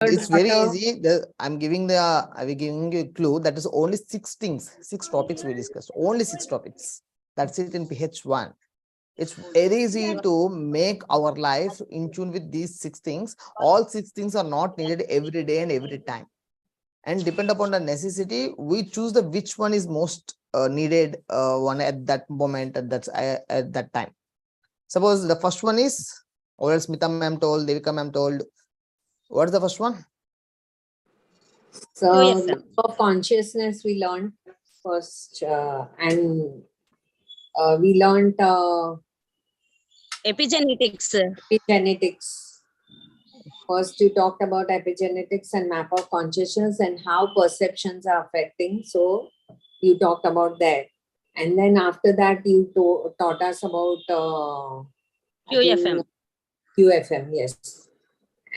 it's very easy. I'm giving you a clue that is only 6 things, 6 topics we discussed. Only 6 topics. That's it in PH1. It's very easy to make our life in tune with these 6 things. All 6 things are not needed every day and every time. And depend upon the necessity, we choose the which one is most needed one at that moment, at that time. Suppose the first one is, or else Smita ma'am told, Devika ma'am told. What's the first one? So of consciousness we learned first, and we learned Epigenetics. epigenetics. First, you talked about epigenetics and map of consciousness and how perceptions are affecting. So you talked about that. And then after that, you taught us about QFM. QFM, yes.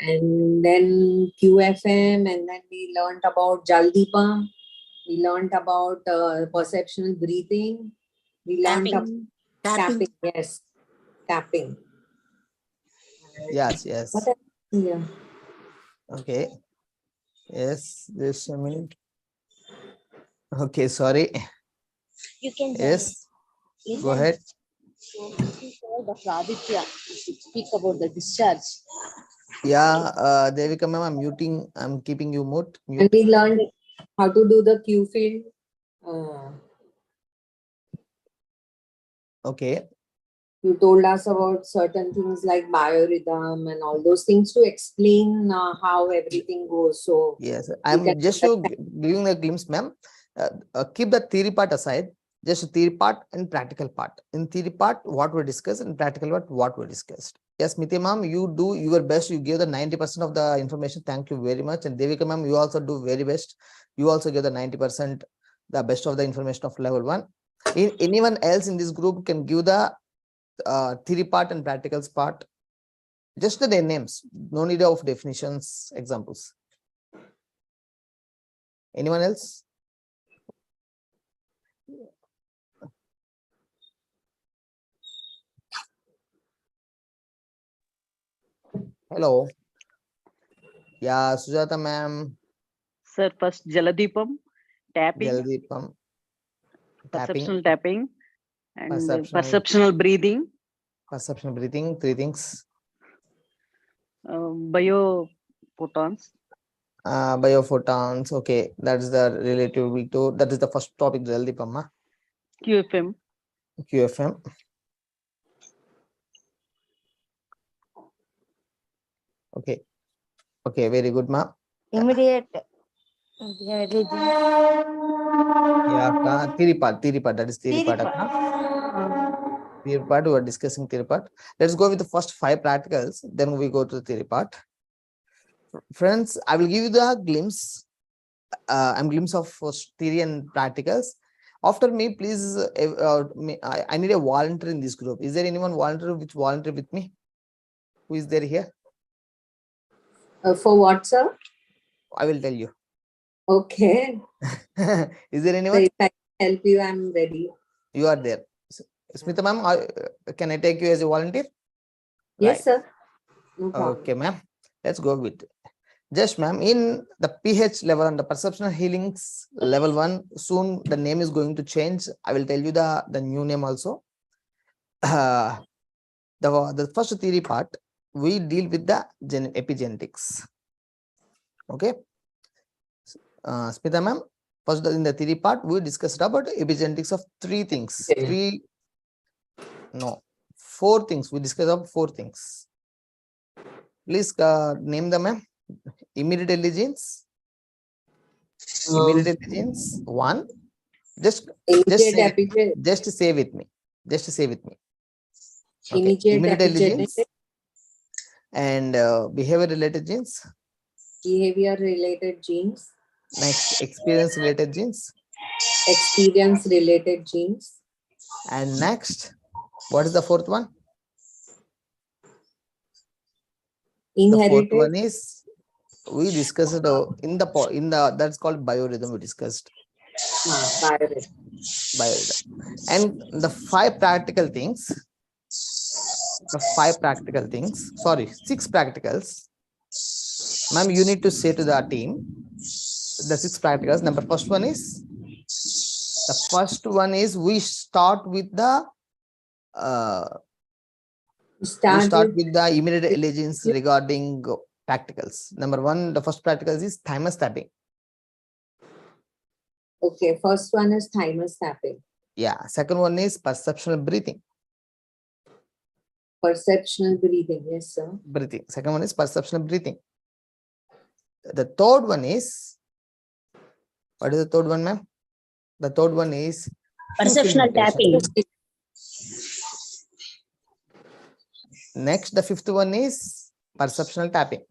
And then QFM, and then we learned about Jaldeepam. We learned about perceptual breathing. We learned about tapping. Yes, tapping. Yes. What else? Yeah. Okay. Yes, just a minute. Okay, sorry. You can Yes, go ahead. So this is Dr. Aditya. Speak about the discharge. Yeah, Devika ma'am, I'm keeping you mute. And we learned how to do the Q field. Okay. You told us about certain things like biorhythm and all those things to explain how everything goes. So yes, I'm just giving a glimpse, ma'am. Keep the theory part aside, just theory part and practical part. In theory part, what we discussed, and practical part, what we discussed. Yes, Smiti ma'am, you do your best. You give the 90% of the information. Thank you very much. And Devika ma'am, you also do very best. You also give the 90%, the best of the information of level 1. Anyone else in this group can give the theory part and practicals part. Just the names, no need of definitions, examples. Anyone else? Hello. Yeah, Sujata ma'am. Sir, first Jaladeepam, tapping. Jaladeepam. Perceptional tapping. And perceptional breathing. Perceptional breathing, 3 things. Biophotons. Biophotons, okay. That's the relative week 2. That is the first topic, Jaladeepam. QFM. QFM. Okay. Okay, very good, ma'am. Immediate. Yeah, theory part, that is theory part. Theory part, we are discussing theory part. Let's go with the first 5 practicals, then we go to the theory part. Friends, I will give you the glimpse. I'm glimpse of theory and practicals. After me, please, I need a volunteer in this group. Is there anyone volunteer with me? Who is there here? For what, sir? I will tell you. Okay. Is there anyone? So if I help you, I'm ready. You are there. Smita ma'am, can I take you as a volunteer? Yes, right. Sir. No problem. Okay, ma'am. Let's go with it. Just, ma'am, in the PH level and the perceptional healings level 1, soon the name is going to change. I will tell you the new name also. The first theory part, we deal with the epigenetics. Okay. Smita ma'am, first in the theory part, we discussed about epigenetics of 3 things. 4 things. We discussed about 4 things. Please name them, ma'am. Immediate intelligence. Immediate intelligence, 1. Just say with me. Okay. Immediate intelligence and behavior related genes. Behavior related genes. Next, experience related genes. Experience related genes. And next, what is the 4th one? Inherited. The 4th one is, we discussed in the that's called biorhythm. We discussed biorhythm. And the 5 practical things. The 5 practical things. Sorry, 6 practicals. Ma'am, you need to say to the team the 6 practicals. The first one is we start with the immediate allegiance regarding practicals. Number 1, the first practical is thymus tapping. Okay, first one is thymus tapping. Yeah. Second one is perceptual breathing. Perceptual breathing, yes, sir. Breathing. Second one is perceptual breathing. The third one is, what is the third one, ma'am? The third one is Perceptual tapping. Next, the fifth one is perceptual tapping.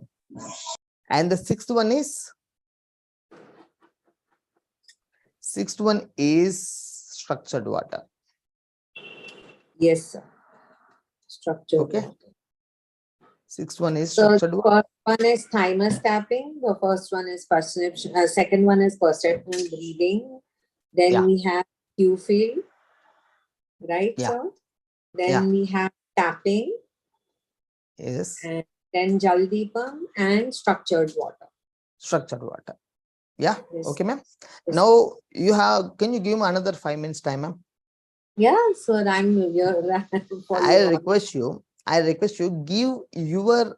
And the sixth one is structured water. Yes, sir. Structured Okay. water. Sixth one is So structured water. first one is thymus tapping. The first one is perception. Second one is perceptual breathing. Then Yeah. we have Q field, right, Yeah. sir? Then Yeah. we have tapping, Yes. and then Jaldeepam and structured water. Structured water. Yeah. Yes. Okay, ma'am. Yes. Now can you give me another 5 minutes time, ma'am? Yeah, so I'm here. I request you give your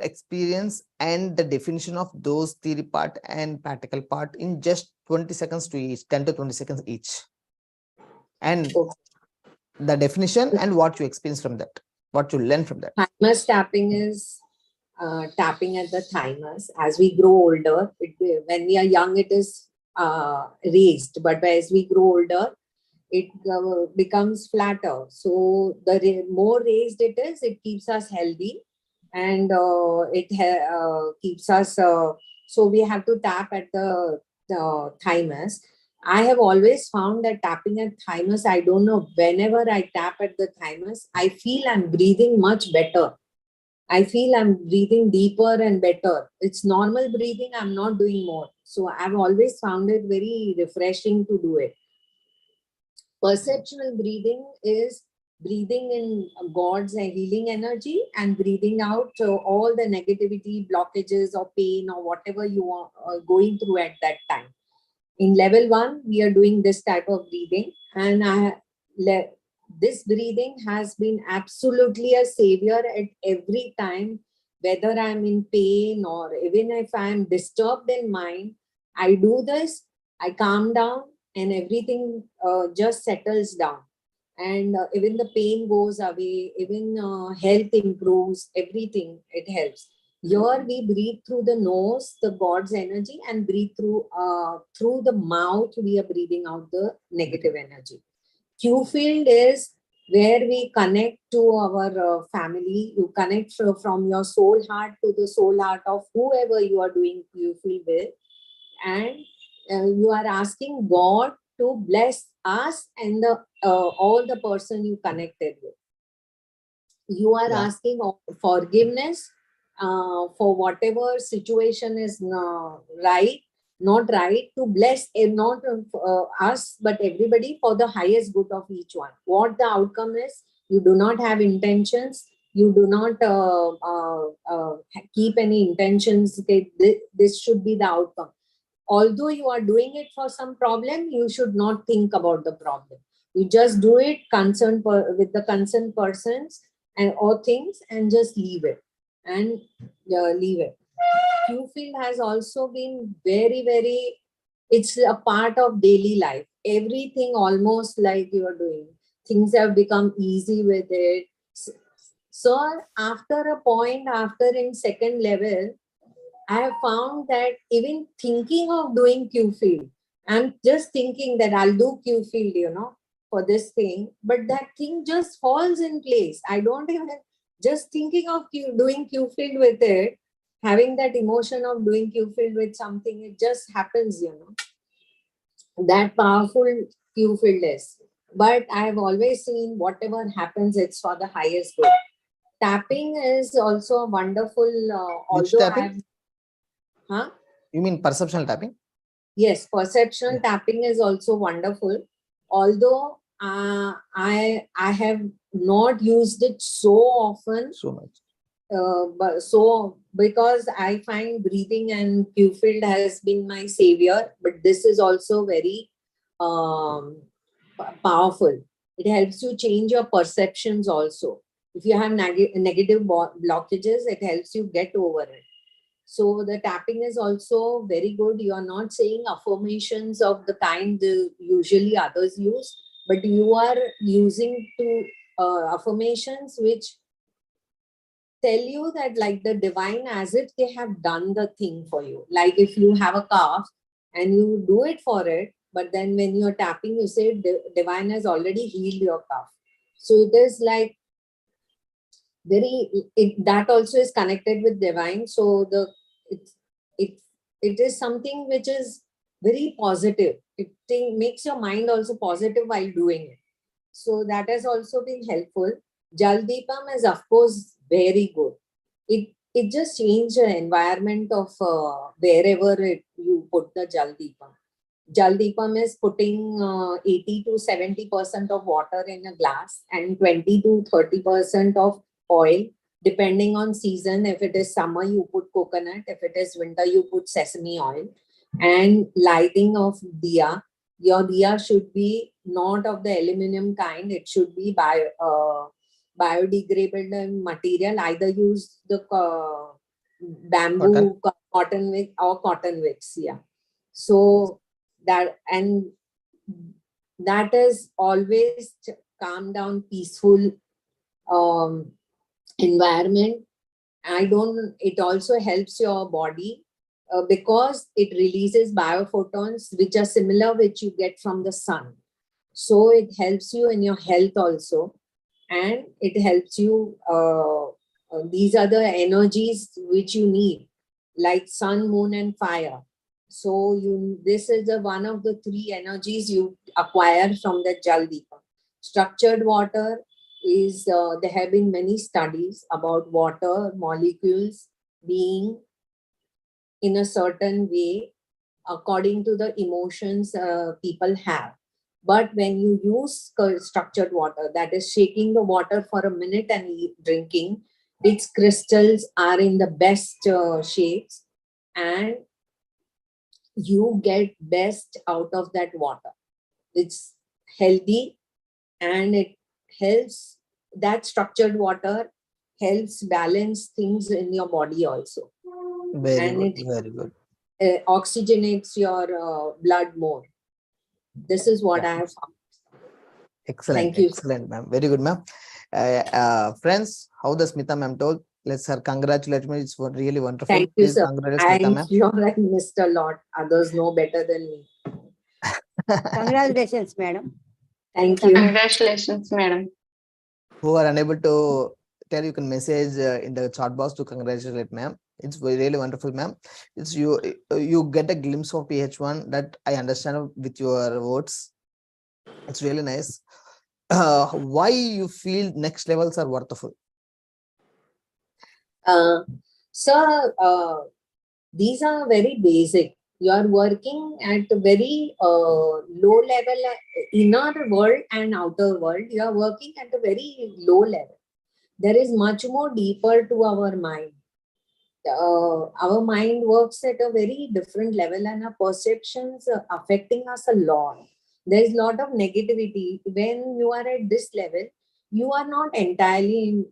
experience and the definition of those theory part and practical part in just 20 seconds to each, 10 to 20 seconds each. And Okay. the definition and what you experience from that, what you learn from that. Thymus tapping is tapping at the thymus. As we grow older, when we are young, it is raised, but as we grow older, it becomes flatter. So the more raised it is, it keeps us healthy, and it keeps us. So we have to tap at the thymus. I have always found that tapping at thymus, I don't know, whenever I tap at the thymus, I feel I'm breathing much better. I feel I'm breathing deeper and better. It's normal breathing, I'm not doing more. So I've always found it very refreshing to do it. Perceptual breathing is breathing in God's healing energy and breathing out all the negativity, blockages, or pain, or whatever you are going through at that time. In level 1, we are doing this type of breathing, and this breathing has been absolutely a savior at every time, whether I'm in pain or even if I'm disturbed in mind. I do this, I calm down, and everything just settles down, and even the pain goes away, even health improves, everything, it helps. Here we breathe through the nose, the God's energy, and breathe through the mouth. We are breathing out the negative energy. Q field is where we connect to our family. You connect from your soul heart to the soul heart of whoever you are doing Q field with, and you are asking God to bless us and all the person you connected with. You are asking forgiveness for whatever situation is not right, to bless not us but everybody for the highest good of each one. What the outcome is, you do not have intentions, you do not keep any intentions. Okay, this should be the outcome. Although you are doing it for some problem, you should not think about the problem. You just do it with the concerned persons and or things, and just leave it and leave it. Q field has also been very, very, it's a part of daily life. Everything almost like you are doing. Things have become easy with it. So after a point, after in second level, I have found that even thinking of doing Q field, I'm just thinking that I'll do Q field, for this thing, but that thing just falls in place. I don't even, just thinking of doing Q field with it, having that emotion of doing Q field with something, it just happens, that powerful Q field is. But I have always seen whatever happens, it's for the highest good. Tapping is also a wonderful, Which although tapping? Huh? You mean perceptual tapping? Yes, perceptual tapping is also wonderful. Although I have not used it so often. So much. but so because I find breathing and Q-field has been my savior, but this is also very powerful. It helps you change your perceptions also. If you have negative blockages, it helps you get over it. So the tapping is also very good. You are not saying affirmations of the kind usually others use, but you are using affirmations which tell you that like the divine, as if they have done the thing for you. Like if you have a cough and you do it for it, but then when you're tapping, you say divine has already healed your cough. So it is like that also is connected with divine. So it it it is something which is very positive. Makes your mind also positive while doing it. So that has also been helpful. Jaldeepam is of course very good. It just changed the environment of wherever you put the Jaldeepam. Jaldeepam is putting 80 to 70% of water in a glass and 20 to 30% of oil, depending on season. If it is summer, you put coconut. If it is winter, you put sesame oil. And lighting of diya. Your diya should be not of the aluminum kind. It should be biodegradable material. Either use the bamboo, cotton wick or cotton wicks. Yeah. So that is always calm down, peaceful environment. It also helps your body because it releases biophotons which are similar which you get from the sun. So it helps you in your health also, and it helps you these are the energies which you need, like sun, moon and fire. So this is one of the three energies you acquire from the Jaldeepam. Structured water is, there have been many studies about water molecules being in a certain way according to the emotions people have. But when you use structured water, that is shaking the water for a minute and drinking, its crystals are in the best shapes, and you get best out of that water. It's healthy, and it helps, that structured water helps balance things in your body also. Very And good, it very good. oxygenates your blood more. This is what I have found. Excellent, Thank you. excellent, ma'am. Very good, ma'am. Friends, how the Smita ma'am told, let's her congratulate me. It's really wonderful. Thank you, Please sir. congratulate Smita I'm ma'am. sure I missed a lot. Others know better than me. Congratulations, madam. Thank you. Congratulations, madam. Who are unable to tell, you can message in the chat box to congratulate ma'am. It's really wonderful, ma'am. It's you get a glimpse of PH1 that I understand with your words. It's really nice. Why you feel next levels are worthwhile? Sir, these are very basic. You are working at a very low level, inner world and outer world. You are working at a very low level. There is much more deeper to our mind. Our mind works at a very different level, and our perceptions are affecting us a lot. There is a lot of negativity. When you are at this level, you are not entirely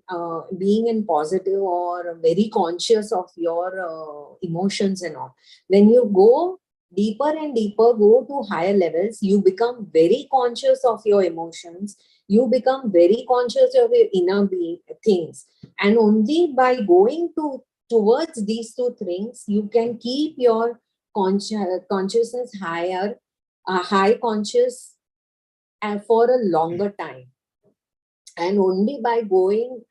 being in positive or very conscious of your emotions and all. When you go deeper and deeper, go to higher levels, you become very conscious of your emotions. You become very conscious of your inner things. And only by going towards these two things, you can keep your consciousness higher, high conscious, and for a longer time. And only by going,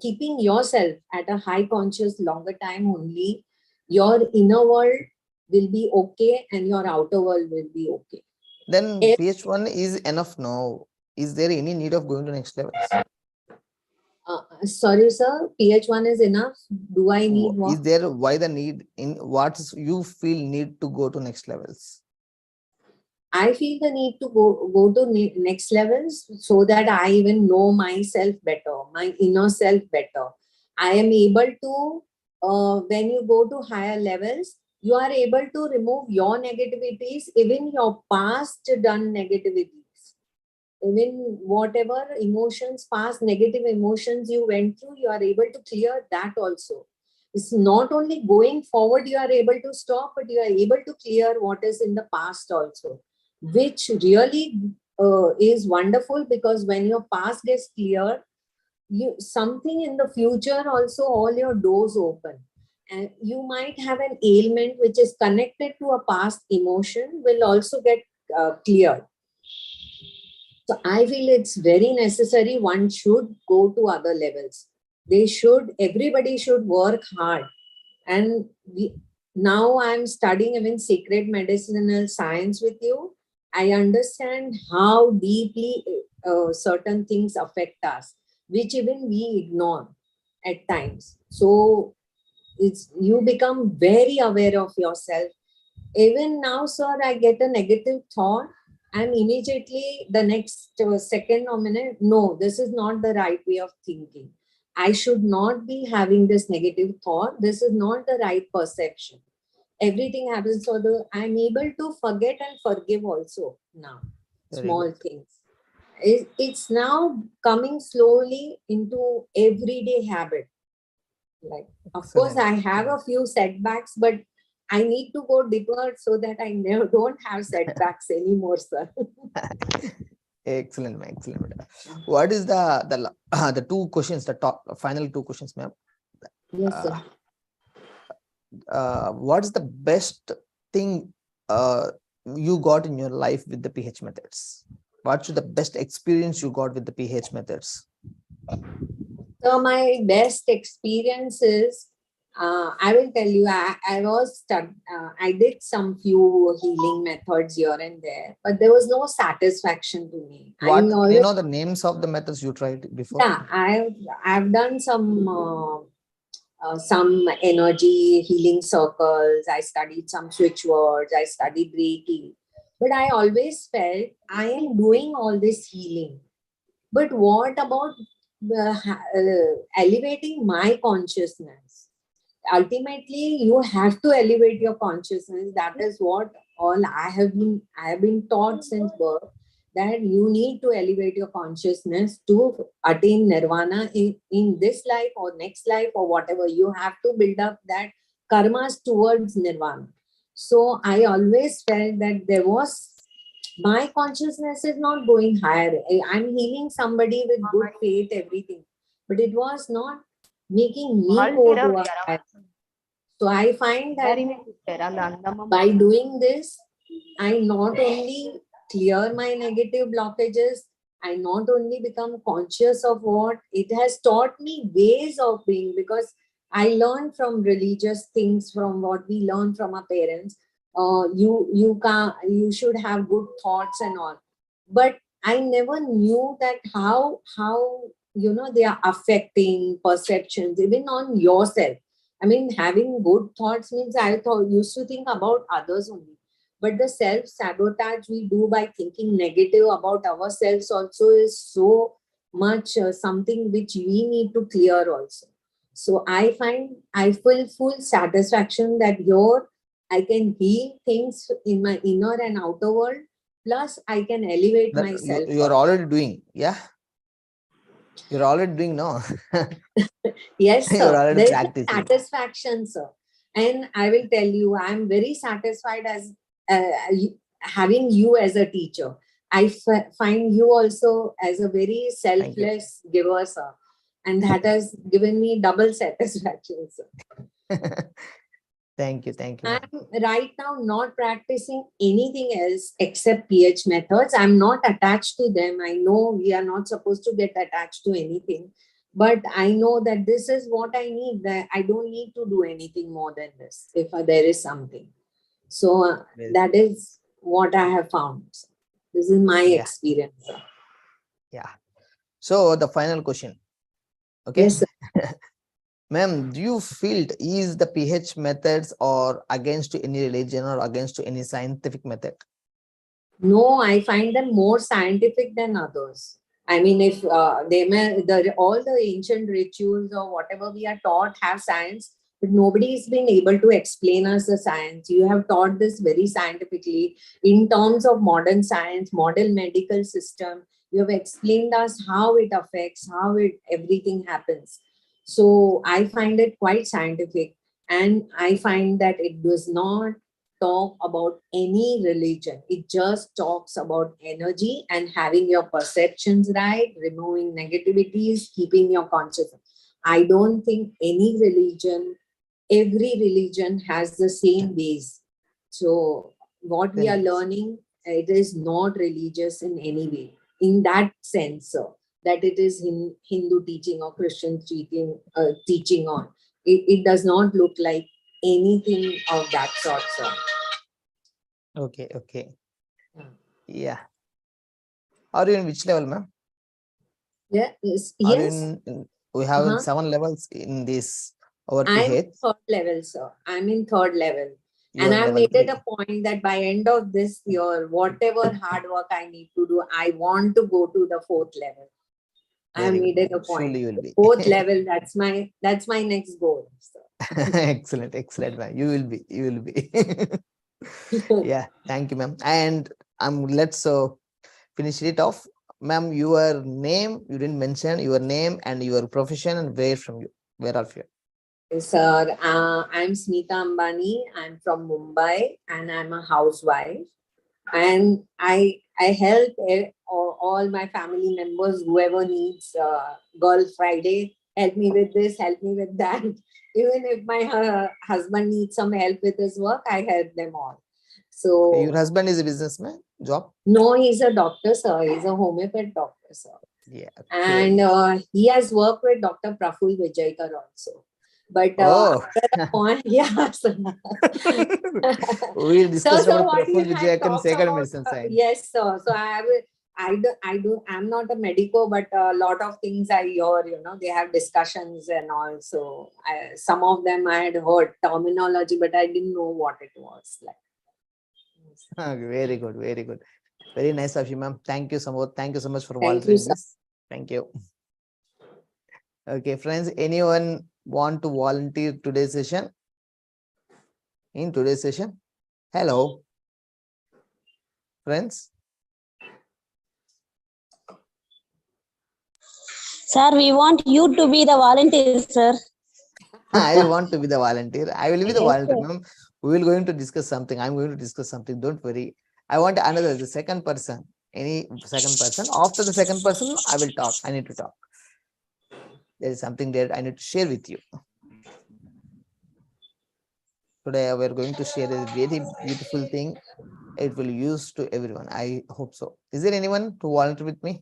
keeping yourself at a high conscious longer time, only your inner world will be okay and your outer world will be okay. Then PH1 is enough now. Is there any need of going to next levels? Sorry, sir. PH1 is enough. Do I need what? Is there, why the need, in what you feel need to go to next levels? I feel the need to go to next levels so that I even know myself better, my inner self better. I am able to, when you go to higher levels, you are able to remove your negativities, even your past done negativities. Even whatever emotions, past negative emotions you went through, you are able to clear that also. It's not only going forward you are able to stop, but you are able to clear what is in the past also, which really is wonderful, because when your past gets cleared, you something in the future also, all your doors open, and you might have an ailment which is connected to a past emotion will also get cleared. So I feel it's very necessary. One should go to other levels. Everybody should work hard. And now I'm studying even sacred medicinal science with you. I understand how deeply certain things affect us, which even we ignore at times. So you become very aware of yourself. Even now, sir, I get a negative thought, and immediately the next second or minute, no, this is not the right way of thinking. I should not be having this negative thought. This is not the right perception. Everything happens for I'm able to forget and forgive also now. Very Small good. things. It's now coming slowly into everyday habit. Like, of course, Excellent. I have a few setbacks, but I need to go deeper so that I never don't have setbacks anymore, sir. Excellent, ma'am. Excellent, madam. What is the two questions, the top final two questions, ma'am? Yes, sir. What's the best thing you got in your life with the pH methods? What's the best experience you got with the pH methods? So my best experience is, I will tell you, I did some few healing methods here and there, but there was no satisfaction to me. What, I you always, know the names of the methods you tried before? yeah, I've done some energy healing circles. I studied some switch words. I studied Reiki. But I always felt I am doing all this healing. But what about elevating my consciousness? Ultimately, you have to elevate your consciousness. That is what all I have been taught since birth, that you need to elevate your consciousness to attain nirvana in this life or next life or whatever. You have to build up that karmas towards nirvana. So I always felt that there was, my consciousness is not going higher. I'm healing somebody with good faith, everything, but it was not making me go to a higher. So I find that by doing this, I not only clear my negative blockages, I not only become conscious of what it has taught me ways of being, because I learned from religious things, from what we learn from our parents. You should have good thoughts and all, but I never knew that how they are affecting perceptions even on yourself. I mean, having good thoughts means I thought used to think about others only, but the self-sabotage we do by thinking negative about ourselves also is so much something which we need to clear also. So I feel full satisfaction that here I can heal things in my inner and outer world, plus I can elevate That myself. you're already doing, yeah? You're already doing, no? Yes, You're sir. already There is a practicing. satisfaction, sir. And I will tell you, I'm very satisfied as having you as a teacher. I find you also as a very Thank you. selfless giver, sir. And that has given me double satisfaction, sir. Thank you, ma'am. I'm right now not practicing anything else except pH methods. I'm not attached to them. I know we are not supposed to get attached to anything, but I know that this is what I need. That I don't need to do anything more than this if there is something. So Well, that is what I have found. This is my yeah, experience. yeah. So the final question, okay? Yes, sir. Ma'am, do you feel is the pH methods or against to any religion or against to any scientific method? No, I find them more scientific than others. I mean, if all the ancient rituals or whatever we are taught have science, but nobody's been able to explain us the science. You have taught this very scientifically in terms of modern science, modern medical system. You have explained us how it affects, everything happens. So I find it quite scientific, and I find that it does not talk about any religion. It just talks about energy and having your perceptions right, removing negativities, keeping your consciousness. I don't think every religion has the same base. So what we are Then learning, it is not religious in any way, in that sense, that it is in Hindu teaching or Christian teaching on. It does not look like anything of that sort, sir. okay, okay. Yeah. Yeah. Are you in which level, ma'am? Yeah, Are you yes. we have Uh-huh. 7 levels in this our I'm PH. third level, sir. I'm in third level. You And are in I level made it 3. a point that by end of this year, whatever hard work I need to do, I want to go to the fourth level. I Very made good, it a ma'am. Surely point. you will be. Fourth level, that's my next goal. Excellent, excellent, ma'am. You will be. You will be. So. Yeah. Thank you, ma'am. And let's finish it off, ma'am. Your name, you didn't mention your name and your profession and where are you? Sir, I'm Smita Ambani. I'm from Mumbai and I'm a housewife. And I help all my family members, whoever needs Girl Friday, help me with this, help me with that. Even if my husband needs some help with his work, I help them all. Okay, your So, husband is a businessman, job? no, he's a doctor, sir. He's a homeopath doctor, sir. Yeah. And Okay. he has worked with Dr. Praful Vijaykar also. But Oh. after the point, yeah. So, We discussed so about what Praful you had Vijayakan talked second about, medicine science. yes, sir. So I'm not a medico, but a lot of things I hear, they have discussions and all. So some of them I had heard terminology, but I didn't know what it was like. Very good, very good. Very nice of you, ma'am. Thank you so much. Thank you so much for Thank you, volunteering sir. this. Thank you. Okay, friends, anyone want to volunteer today's session? In today's session? Hello, friends. Sir, we want you to be the volunteer, sir. I want to be the volunteer. I will be the Yes, volunteer, sir. ma'am. We will going to discuss something. I'm going to discuss something. Don't worry. I want the second person. Any second person. After the second person, I will talk. I need to talk. There is something that I need to share with you. Today, we are going to share a very beautiful thing. It will use to everyone. I hope so. Is there anyone to volunteer with me?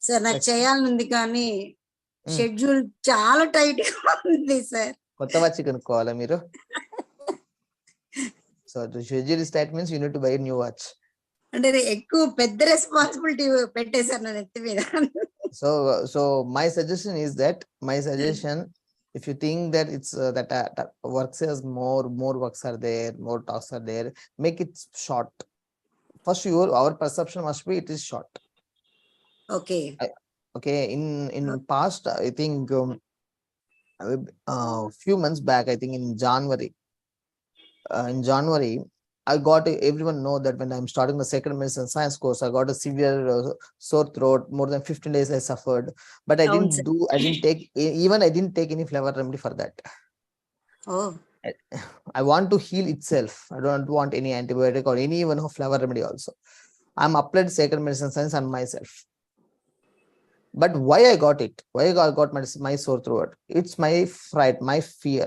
Sir నాకు Yes. చేయాలనుంది కానీ schedule చాలా tight గా ఉంది sir. కొత్త watch కొనుక్కోవాలా మీరు? So the schedule is tight means you need to buy a new watch. అంటే ఎక్కువ పెద్ద రెస్పాన్సిబిలిటీ పెట్టేశారు నా నెత్తి మీద. So my suggestion is that if you think that it's that works as more works are there, more talks are there, make it short. First, our perception must be it is short. Okay. Okay, in past, I think few months back, I think in January, I got everyone know that when I'm starting the second medicine science course, I got a severe sore throat. More than 15 days I suffered, but I didn't take any flower remedy for that. Oh. I want to heal itself. I don't want any antibiotic or any even flower remedy also. I'm applied second medicine science on myself. But why I got it? Why I got my sore throat? It's my fright, my fear.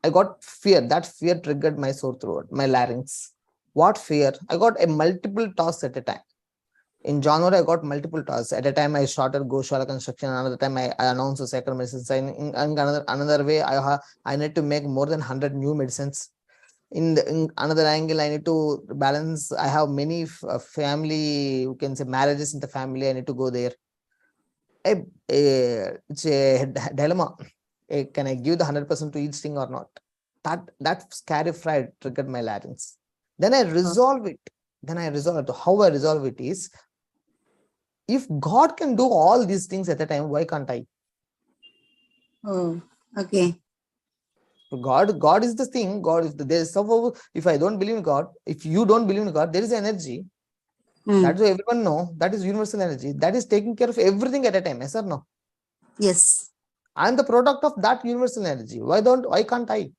I got fear. That fear triggered my sore throat, my larynx. What fear? I got a multiple tasks at a time. In January, I got multiple tasks. At a time, I started Goshala construction. Another time, I announced a second medicine sign. In another way, I need to make more than 100 new medicines. In another angle, I need to balance. I have many family, you can say marriages in the family. I need to go there. It's a dilemma. Can I give the 100% to each thing or not? That scary fright triggered my larynx. Then I resolve it. Then I resolve it. How I resolve it is, if God can do all these things at a time, why can't I? Oh, okay. God is the thing. God is there is some. If I don't believe in God, if you don't believe in God, there is energy. That is why everyone know. That is universal energy. That is taking care of everything at a time. Yes or no? Yes. I am the product of that universal energy. Why can't I?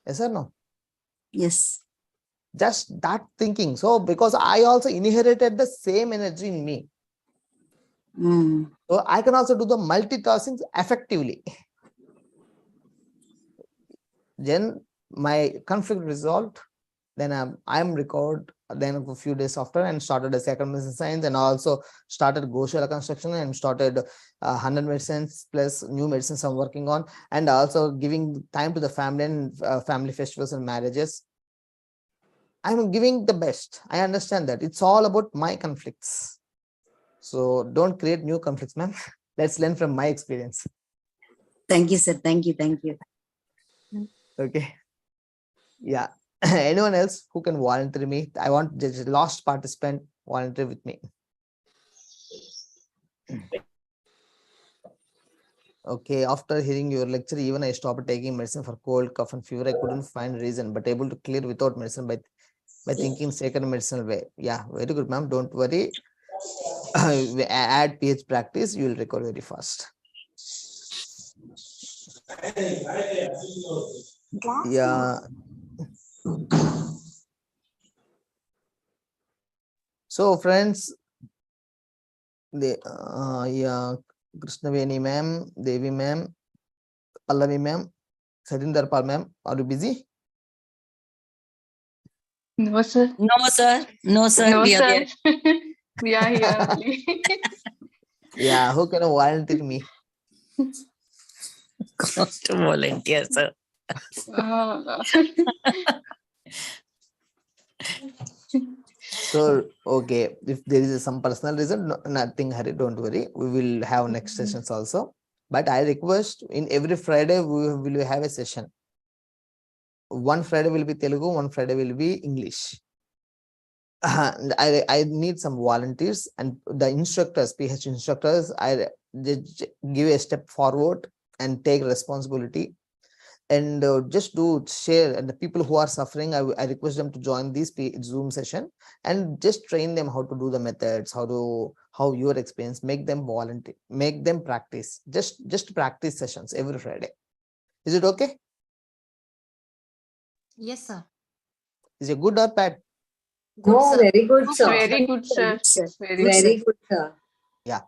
Yes or no? Yes. Just that thinking. So because I also inherited the same energy in me. So I can also do the multitasking effectively. Then my conflict resolved. Then I'm recalled then a few days after and started a second medicine science, and also started Goshala construction and started 100 medicines plus new medicines I'm working on, and also giving time to the family and family festivals and marriages. I'm giving the best. I understand that it's all about my conflicts. So don't create new conflicts, man. Let's learn from my experience. Thank you, sir. Thank you. Thank you. Okay. Yeah. Anyone else who can volunteer me? I want the last participant volunteer with me. Okay, after hearing your lecture, even I stopped taking medicine for cold, cough, and fever. I couldn't find reason, but able to clear without medicine by thinking second medicinal way. Yeah, very good, ma'am. Don't worry. Add pH practice, you will recover very fast. Yeah. So, friends, yeah, Krishnaveni ma'am, Devi ma'am, Pallavi ma'am, Satindarpal ma'am, are you busy? No, sir. No, sir. No, sir. No, We are sir. here. We are here only. Yeah, who can volunteer me? Got to volunteer, sir. So, okay, if there is some personal reason, nothing hurry, don't worry. We will have next sessions also. But I request in every Friday, we will have a session. One Friday will be Telugu, one Friday will be English. I need some volunteers, and the instructors, PH instructors, I give a step forward and take responsibility. And just do share, and the people who are suffering, I request them to join this Zoom session and just train them how to do the methods, how your experience, make them volunteer, make them practice, just practice sessions every Friday. Is it okay? Yes, sir. Is it good or bad? No, very good, sir. Very good, sir. Very good, sir. Yeah,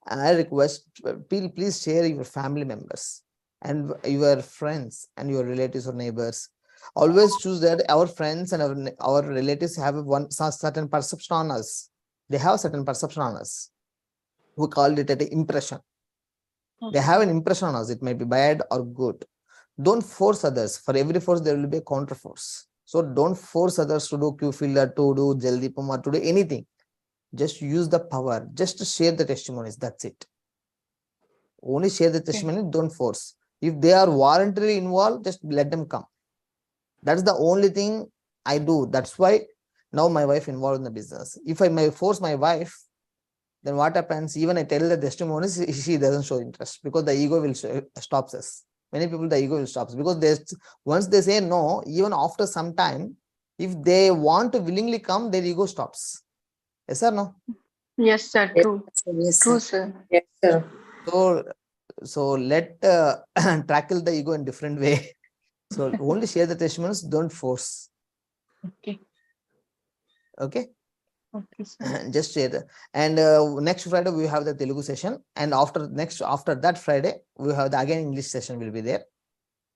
I request please share your family members and your friends and your relatives or neighbors. Always choose that our friends and our relatives have certain perception on us. They have certain perception on us. We call it an impression. They have an impression on us. It may be bad or good. Don't force others. For every force, there will be a counter force. So don't force others to do Q-Filler, to do Jaldipam, or to do anything. Just use the power. Just to share the testimonies. That's it. Only share the testimony. Don't force. If they are voluntarily involved, just let them come. That's the only thing I do. That's why now my wife involved in the business. If I may force my wife, then what happens? Even I tell the testimonies, she doesn't show interest because the ego will stops us. Many people, the ego will stops because once they say no, even after some time, if they want to willingly come, their ego stops. Yes or no? Yes, sir. True. Yes, True, sir. sir. Yes, sir. So let tackle the ego in different way. So only share the testimonies, don't force. Okay. Okay. Okay, sir. Just share. And next Friday we have the Telugu session, and after that Friday we have the again English session will be there.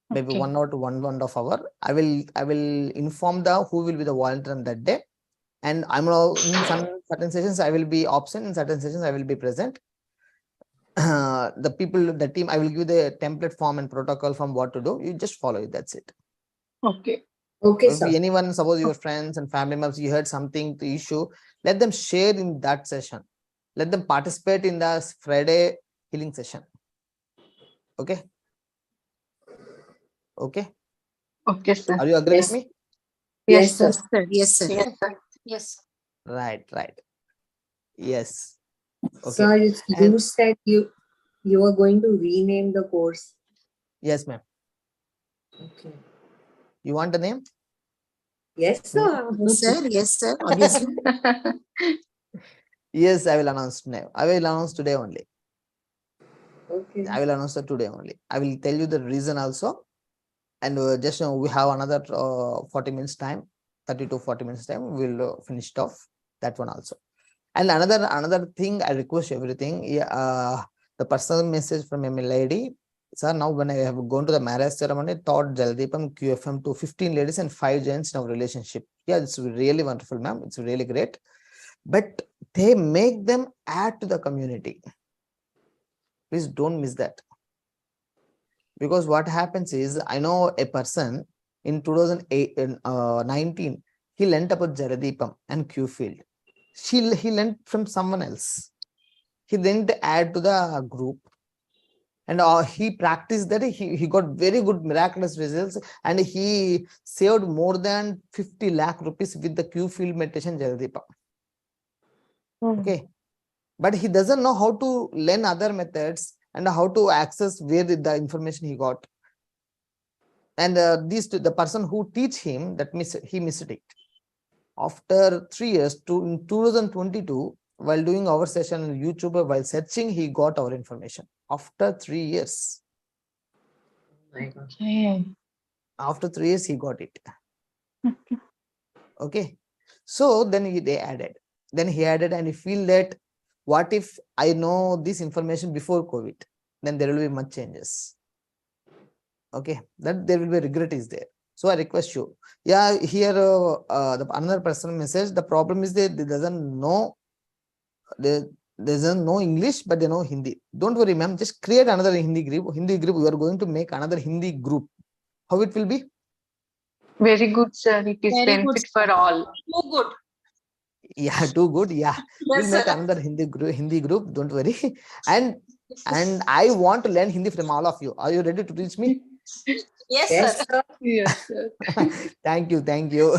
Maybe Okay. 1 hour to 1.5 hours. I will inform who will be the volunteer on that day. And I'm in certain sessions I will be absent, in certain sessions I will be present. The team, I will give the template form and protocol from what to do. You just follow it. That's it. Okay. Okay, If sir. anyone, suppose your friends and family members, you heard something to issue, let them share in that session. Let them participate in the Friday healing session. Okay. Okay. Okay, sir. Are you agree Yes. with me? Yes, Yes, sir. Yes, sir. Yes, sir. Yes. Right, right. Yes. Okay. Sir, And you said you were going to rename the course. yes, ma'am. Okay. You want the name? Yes, sir. Yes, sir. Yes, sir. Obviously. Yes, I will announce now. I will announce today only. Okay. I will announce it today only. I will tell you the reason also. And just we have another 40 minutes time, 30 to 40 minutes time. We'll finish it off that one also. And another thing, I request everything. Yeah, the personal message from a lady. Sir, now when I have gone to the marriage ceremony, taught Jaldeepam QFM to 15 ladies and 5 gents in our relationship. Yeah, it's really wonderful, ma'am. It's really great. But they make them add to the community. Please don't miss that. Because what happens is, I know a person in 2019, he learnt about Jaladeepam and Qfield. He learnt from someone else. He then add to the group, and he practiced that. He got very good miraculous results, and he saved more than 50 lakh rupees with the Qfield meditation Jaladeepam. Okay, but he doesn't know how to learn other methods and how to access where the information he got. And the person who teach him, that he missed it. After 3 years, in 2022, while doing our session on YouTube, while searching, he got our information. After 3 years. My God. Okay. After 3 years, he got it. Okay. So then they added. Then he added, and he feel that, what if I know this information before COVID? Then there will be much changes. Okay, that there will be regret is there. So I request you. Yeah, here another personal message. The problem is that they doesn't know English, but they know Hindi. Don't worry, ma'am. Just create another Hindi group. We are going to make another Hindi group. How it will be? Very good, sir. It is Very good, benefit for all. Too good. Yeah, too good. Yeah, we'll Yes, make sir. another Hindi group. Don't worry. And I want to learn Hindi from all of you. Are you ready to teach me? Yes, Yes, sir. sir. Yes, sir. Thank you. Thank you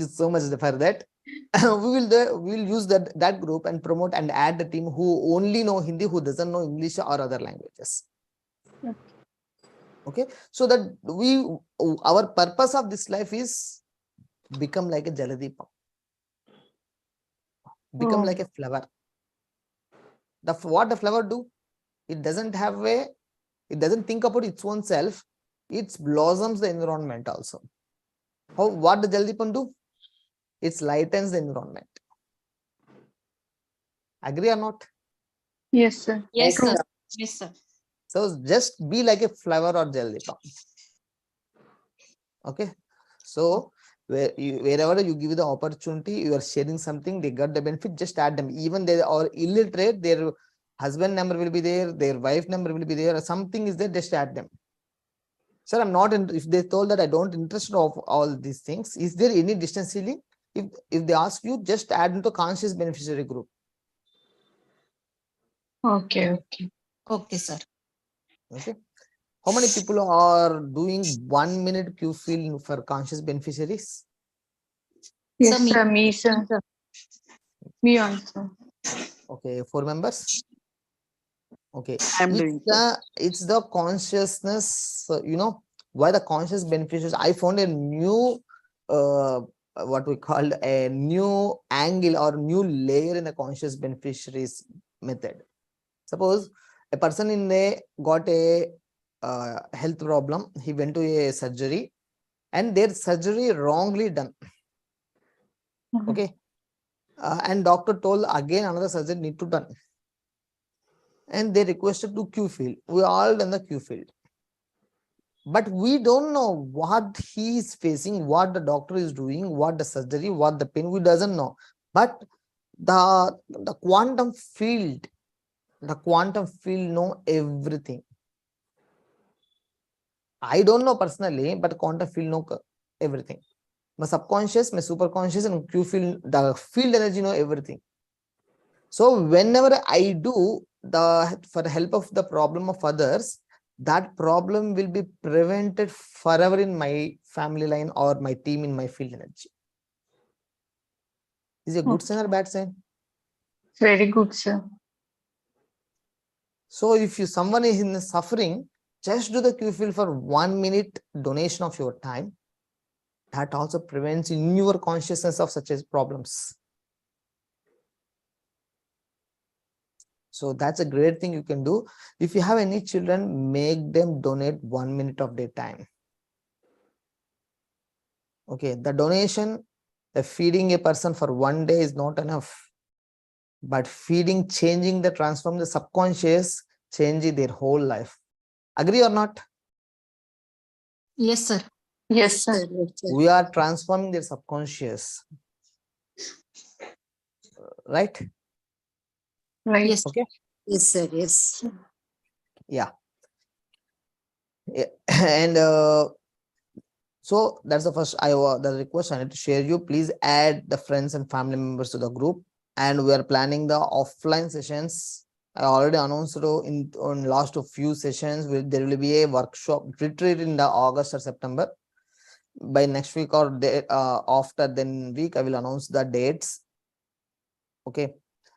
so much for that. we will use that group and promote and add the team who only know Hindi, who doesn't know English or other languages. Okay, so that our purpose of this life is become like a Jaladeepam, become like a flower. What the flower do? It doesn't think about its own self. It blossoms the environment also. What the Jaladeepam do? It lightens the environment. Agree or not? Yes, sir. Yes, True. sir. Yes, sir. So just be like a flower or Jaladeepam. Okay. So wherever you give the opportunity, you are sharing something, they got the benefit, just add them. Even they are illiterate, their husband number will be there, their wife number will be there, or something is there, just add them. Sir, I'm not if they told that I don't interested of all these things, is there any distance ceiling? If they ask you, just add into conscious beneficiary group. Okay, okay. Okay, sir. Okay. How many people are doing 1 minute Qfield for conscious beneficiaries? Yes, me. sir. Me, sir. Me also. Okay, 4 members. Okay, I'm doing, sir. it's the consciousness, why the conscious beneficiaries. I found a new what we call a new angle or new layer in the conscious beneficiaries method. Suppose a person got a health problem, he went to a surgery, and their surgery wrongly done. Okay, and doctor told again another surgery need to done, and they requested to Qfield. We all done the Qfield, but we don't know what he is facing, what the doctor is doing, what the surgery, what the pain, we doesn't know. But the quantum field know everything. I don't know personally, but quantum field know everything. My subconscious, my superconscious, and Qfield, the field energy know everything. So whenever I do for the help of the problem of others, that problem will be prevented forever in my family line or my team in my field energy. Is it a good sign or bad sign? Very good, sir. So if someone is in suffering, just do the QFill for 1 minute donation of your time. That also prevents in your consciousness of such as problems. So that's a great thing you can do. If you have any children, make them donate 1 minute of their time. Okay, the donation, the feeding a person for 1 day is not enough. But feeding, changing the transform the subconscious, changing their whole life. Agree or not? Yes, sir. Yes, sir. We are transforming their subconscious. Right? Right. Yes. Okay. Yes, sir. Yes. Yeah. And so that's the first the request I need to share you. Please add the friends and family members to the group. And we are planning the offline sessions. I already announced in last of few sessions. There will be a workshop retreat in the August or September. By next week or after then week, I will announce the dates. Okay.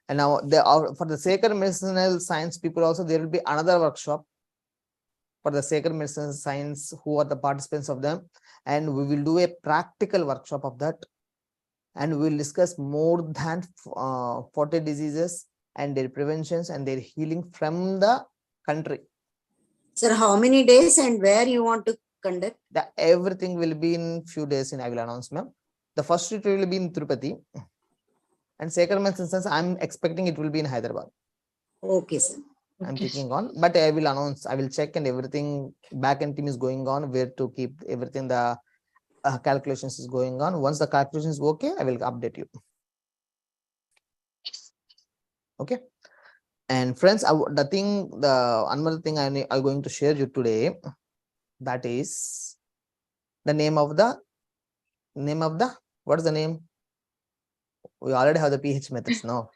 And now for the sacred medicinal science people also, there will be another workshop for the sacred medicinal science who are the participants of them. And we will do a practical workshop of that. And we will discuss more than 40 diseases and their preventions and their healing from the country. Sir, how many days and where you want to conduct? Everything will be in few days I will announce, ma'am. The first retreat will be in Tirupati. And sacred medicine science, I'm expecting it will be in Hyderabad. Okay, sir. I'm thinking on, but I will announce, I will check and everything back-end team is going on, where to keep everything, the calculations is going on. Once the calculation is okay, I will update you. Okay. And friends, another thing I'm going to share you today, that is the name of the, what is the name? We already have the pH methods now.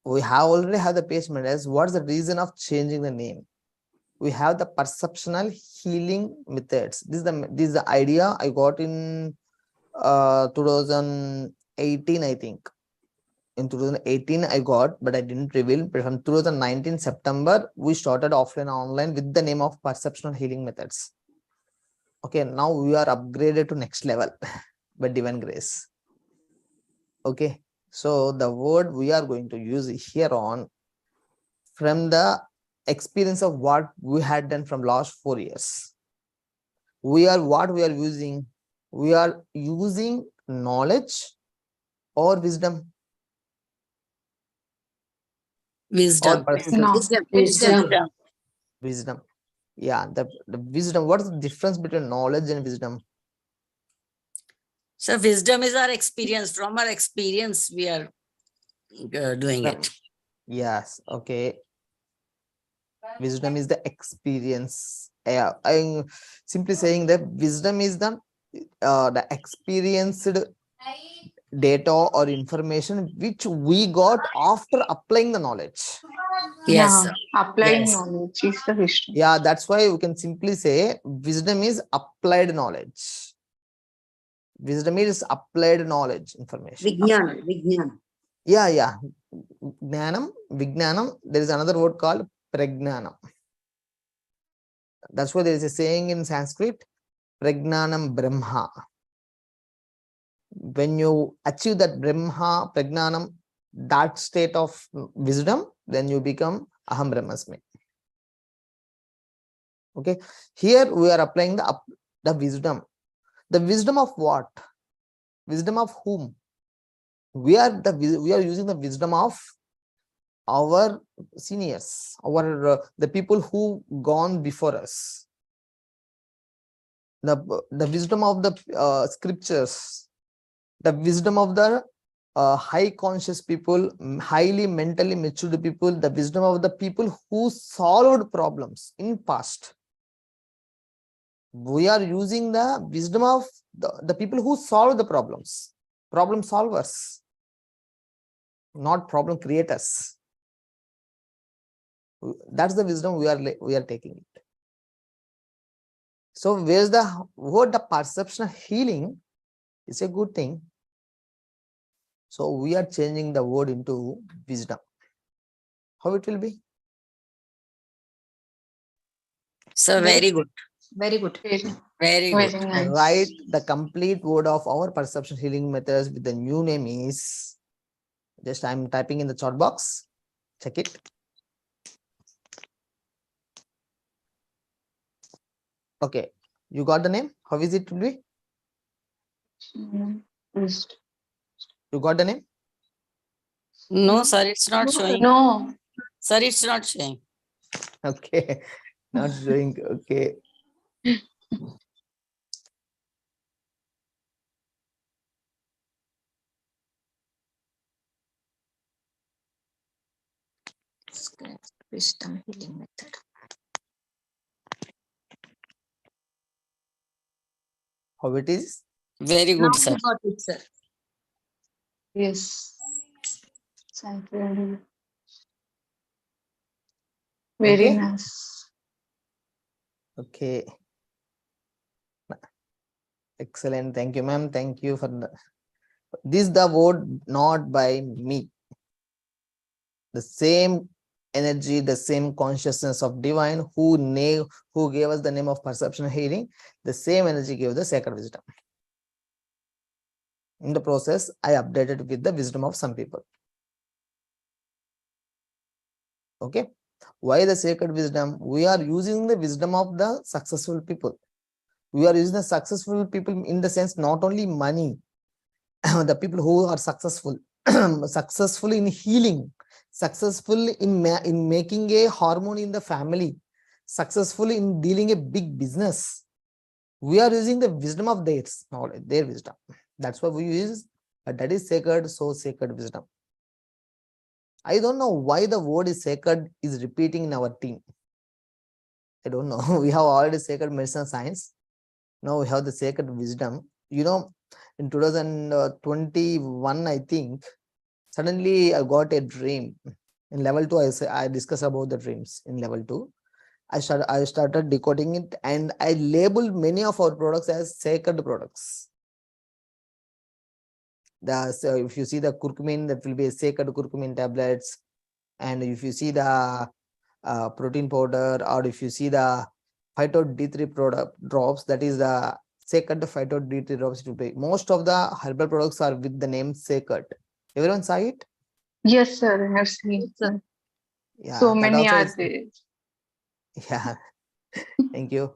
We already have the pH methods. What's the reason of changing the name? We have the perceptual healing methods. This is the idea I got in 2018, I think. In 2018 I got, but I didn't reveal. But from 2019 September, we started offline online with the name of perceptual healing methods. Okay, now we are upgraded to next level by divine grace. Okay, so the word we are going to use here on, from the experience of what we had done from last 4 years. We are using knowledge or wisdom? Wisdom. Or No. wisdom. Yeah, the wisdom. What is the difference between knowledge and wisdom? So wisdom is our experience. From our experience, we are doing it. Yes. Okay. Wisdom is the experience. Yeah, I'm simply saying that wisdom is the experienced data or information which we got after applying the knowledge. Yes. Yeah, applied Yes. knowledge is the wisdom. Yeah, that's why we can simply say wisdom is applied knowledge. Wisdom is applied knowledge information. Vijnana. Yeah. Gnanam, Vijnanam. There is another word called Pragnanam. That's why there is a saying in Sanskrit, Pragnanam Brahma. When you achieve that Brahma, Pragnanam, that state of wisdom, then you become Aham Brahmasmi. Okay. Here we are applying the wisdom. The wisdom of what? Wisdom of whom? We are using the wisdom of our seniors, the people who gone before us. The wisdom of the scriptures, the wisdom of the high conscious people, highly mentally matured people, the wisdom of the people who solved problems in past. We are using the wisdom of the people who solve the problems, problem solvers, not problem creators. That's the wisdom we are taking it. So where's the word, the perception of healing is a good thing. So we are changing the word into wisdom. How it will be? So very good. Very good. Very Very good. nice. Write the complete word of our perception healing methods with the new name is, just I'm typing in the chat box. Check it. Okay, you got the name? How is it to be? Wisdom. You got the name? No, sir, it's not No, sir. showing. No. Sir, it's not showing. Okay, not showing. Okay. Wisdom healing method. How it is? Very Now good, sir. we got it, sir. Yes. Thank you. Very Okay. nice. Okay. Excellent. Thank you, ma'am. Thank you for this. The word not by me. The same energy, the same consciousness of divine who gave us the name of perception healing. The same energy gave the sacred wisdom. In the process, I updated with the wisdom of some people. Okay. Why the sacred wisdom? We are using the wisdom of the successful people. We are using the successful people in the sense not only money, the people who are successful, successful in healing, successful in making a harmony in the family, successful in dealing a big business. We are using the wisdom of theirs, knowledge, their wisdom. That's why we use, but that is sacred, so sacred wisdom. I don't know why the word is sacred is repeating in our team. I don't know. We have already sacred medicine science. Now we have the sacred wisdom. You know, in 2021, I think, suddenly I got a dream. In level 2, I discuss about the dreams in level 2. I started decoding it and I labeled many of our products as sacred products. So if you see the curcumin, that will be a sacred curcumin tablets. And if you see the protein powder, or if you see the phyto D3 product drops, that is the sacred phyto D3 drops. Most of the herbal products are with the name sacred. Everyone saw it? Yes, sir. I have seen. Sir. Yeah, So that many also are is, there. yeah. Thank you.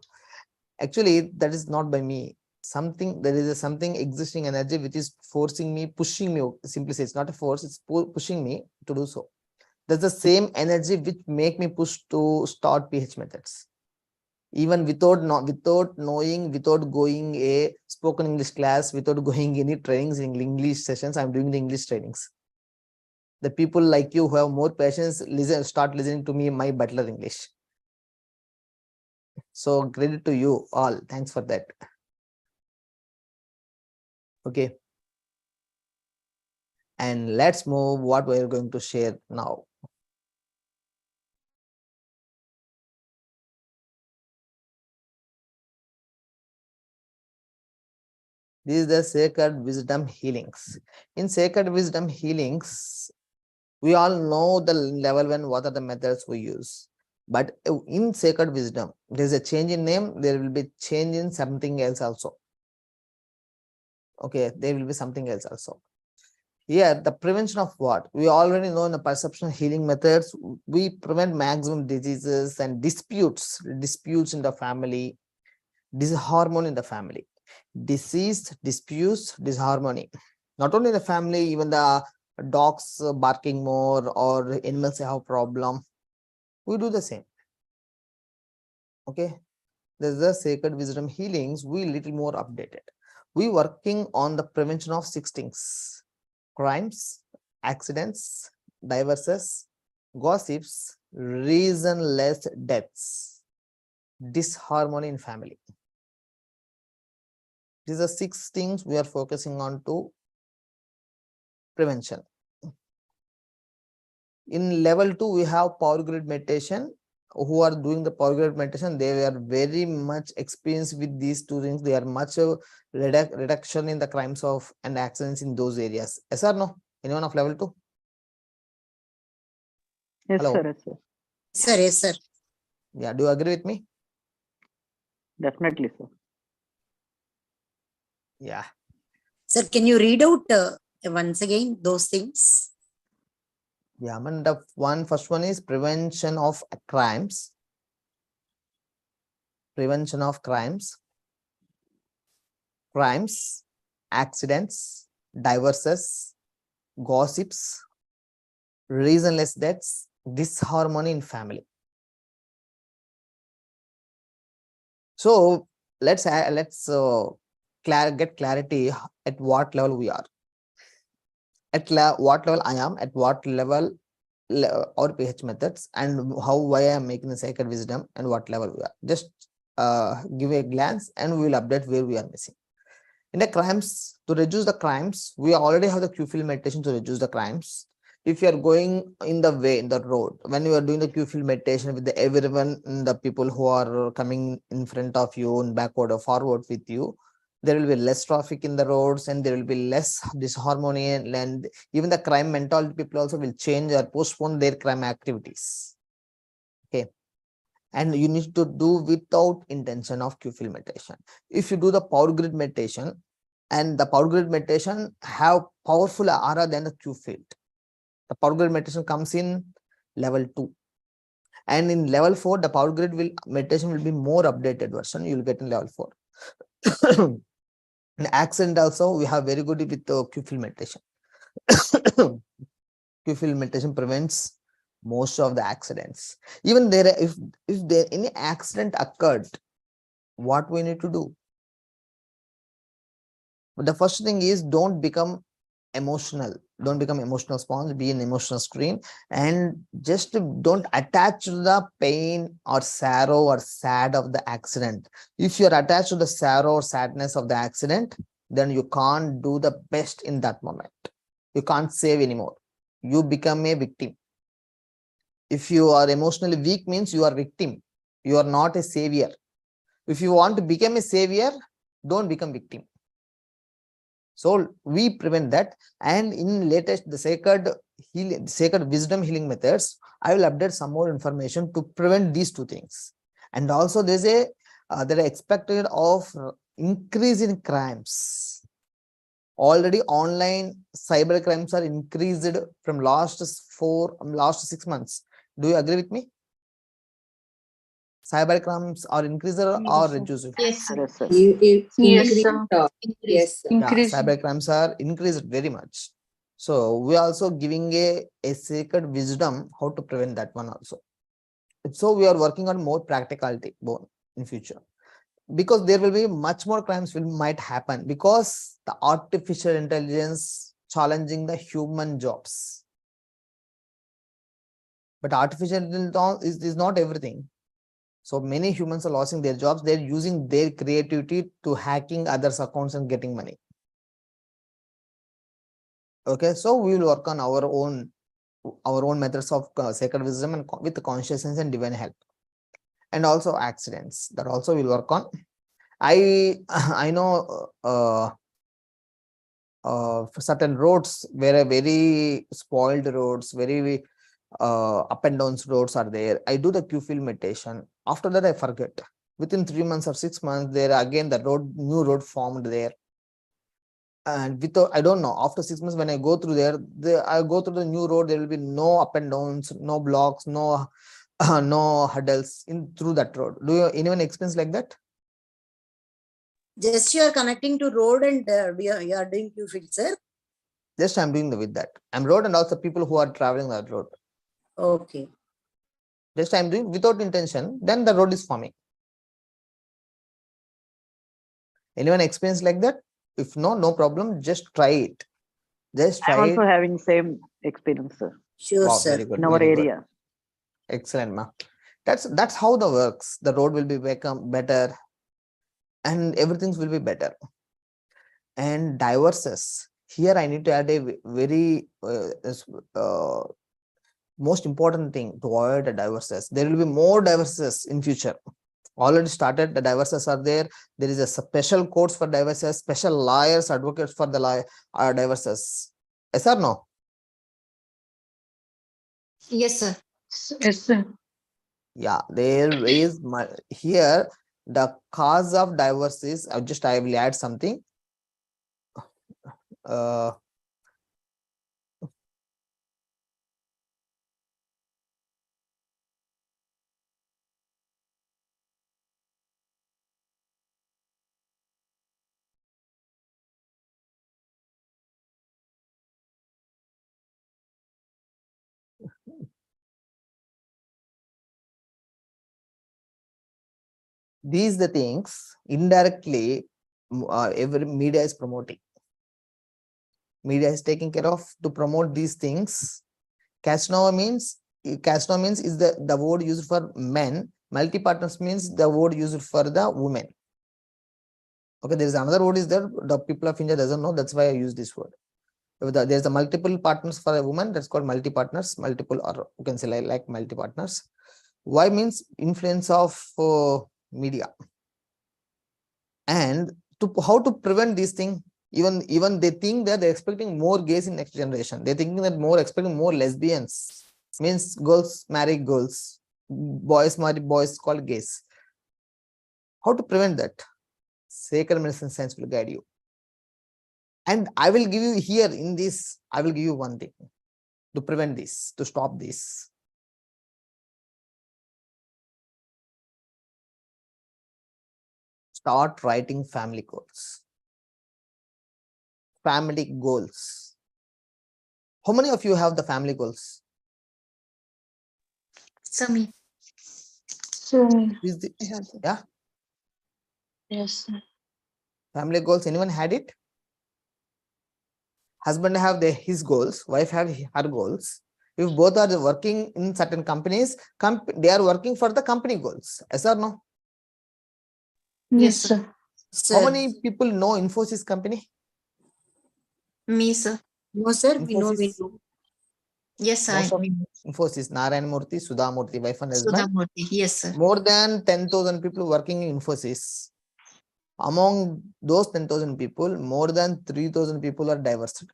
Actually, that is not by me. There is something existing energy which is forcing me, pushing me. Simply say, it's not a force, it's pushing me to do so. That's the same energy which make me push to start PH methods. Even without knowing, without going a spoken English class, without going any trainings in English sessions, I'm doing the English trainings. The people like you who have more patience, start listening to me, my butler English. So credit to you all. Thanks for that. Okay. And let's move what we're going to share now. This is the sacred wisdom healings. In sacred wisdom healings, we all know the level 1, what are the methods we use. But in sacred wisdom, there's a change in name, there will be change in something else also. Okay, there will be something else also. Here, the prevention of what? We already know in the perception healing methods, we prevent maximum diseases and disputes in the family, disharmony in the family. Disease, disputes, disharmony. Not only in the family, even the dogs barking more or animals have problem. We do the same. Okay. There's the sacred wisdom healings. We little more updated. We working on the prevention of 6 things: crimes, accidents, divorces, gossips, reasonless deaths, disharmony in family. These are 6 things we are focusing on to prevention. In level 2, we have power grid meditation. Who are doing the power grid meditation, they are very much experienced with these two things. They are much reduction in the crimes of and accidents in those areas. Yes or no? Anyone of level 2? Yes, Hello. sir. Yes, sir. Sir, yes, sir. Yeah, do you agree with me? Definitely, sir. Yeah. Sir, can you read out once again those things? Yeah, man, the first one is prevention of crimes. Prevention of crimes, accidents, divorces, gossips, reasonless deaths, disharmony in family. So let's get clarity at what level we are. At what level I am, at what level or PH methods, and why I am making the sacred wisdom, and what level we are. Just give a glance and we will update where we are missing. In the crimes, to reduce the crimes, we already have the Q-field meditation to reduce the crimes. If you are going in the way, in the road, when you are doing the Q-field meditation with everyone, the people who are coming in front of you and backward or forward with you, there will be less traffic in the roads and there will be less disharmony, and even the crime mentality people also will change or postpone their crime activities. Okay. And you need to do without intention of Q-field meditation. If you do the power grid meditation, and the power grid meditation have powerful aura than the Q-field. The power grid meditation comes in level 2. And in level 4, the power grid meditation will be more updated version. You will get in level 4. In accident also, we have very good with the Q-field meditation. Q-field meditation prevents most of the accidents. Even there, if there any accident occurred, what we need to do? But the first thing is, don't become emotional. Don't become emotional sponge, be an emotional screen, and just don't attach to the pain or sorrow or sad of the accident. If you're attached to the sorrow or sadness of the accident, then you can't do the best in that moment. You can't save anymore. You become a victim. If you are emotionally weak, means you are victim. You are not a savior. If you want to become a savior, don't become victim. So we prevent that. And in latest, the sacred wisdom healing methods, I will update some more information to prevent these two things. And also there's there are expected of increase in crimes. Already online cyber crimes are increased from last 6 months. Do you agree with me? Cyber crimes are increased or reduced? Yes, sir. Yes, sir. Yes, sir. Yes, sir. Yeah, Increasing. cyber crimes are increased very much. So we are also giving a sacred wisdom how to prevent that one also. So we are working on more practicality in future, because there will be much more crimes might happen because the artificial intelligence challenging the human jobs. But artificial intelligence is not everything. So many humans are losing their jobs. They're using their creativity to hacking others' accounts and getting money. Okay, so we will work on our own methods of sacred wisdom and with consciousness and divine help. And also accidents, that also we'll work on. I know for certain roads where very spoiled roads, very up and down roads are there. I do the Q-field meditation. After that, I forget. Within 3 months or 6 months, there again the new road formed there. And without, I don't know, after 6 months when I go through there, I go through the new road, there will be no up and downs, no blocks, no no hurdles through that road. Do you anyone experience like that? Just you are connecting to road and you are doing Q-field, sir. Just I'm doing with that. I'm road and also people who are traveling that road. Okay. Just I'm doing without intention, then the road is forming. Anyone experience like that? If no problem, just try it. Just try I'm also it. having same experience, sir, Sure, Wow, sir. very good. in our very good. area. Excellent, ma. That's how the works. The road will be become better, and everything will be better. And divorces. Here I need to add a very most important thing to avoid the divorces. There will be more divorces in future. Already started, the divorces are there. There is a special courts for divorces, special lawyers, advocates for the divorces. Yes or no? Yes, sir. Yes, sir. Yeah, there is here the cause of divorce is, I will add something. Uh, these the things indirectly every media is promoting. Media is taking care of to promote these things. Casanova means is the word used for men. Multi-partners means the word used for the women. Okay, there is another word is there. The people of India doesn't know. That's why I use this word. If there's a multiple partners for a woman, that's called multi-partners. Multiple, or you can say like multi-partners. Why means influence of media. And how to prevent these things? Even they think that they're expecting more gays in next generation. They're thinking that expecting more lesbians. Means girls marry girls, boys marry boys, called gays. How to prevent that? Sacred medicine science will guide you. And I will give you here in this, I will give you one thing to prevent this, to stop this. Start writing family goals. Family goals. How many of you have the family goals? So me. So, Yeah, yes, sir. family goals. Anyone had it? Husband have his goals, wife have her goals. If both are working in certain companies, they are working for the company goals. Yes or no? Yes, sir. How Sir, many people know Infosys company? Me, sir. no, sir. We Infosys. know. Yes, Most of me. Infosys, Narayan Murthy, Sudha Murthy, wife and husband. Sudhamurthy. Yes, sir. More than 10,000 people working in Infosys. Among those 10,000 people, more than 3,000 people are divorced.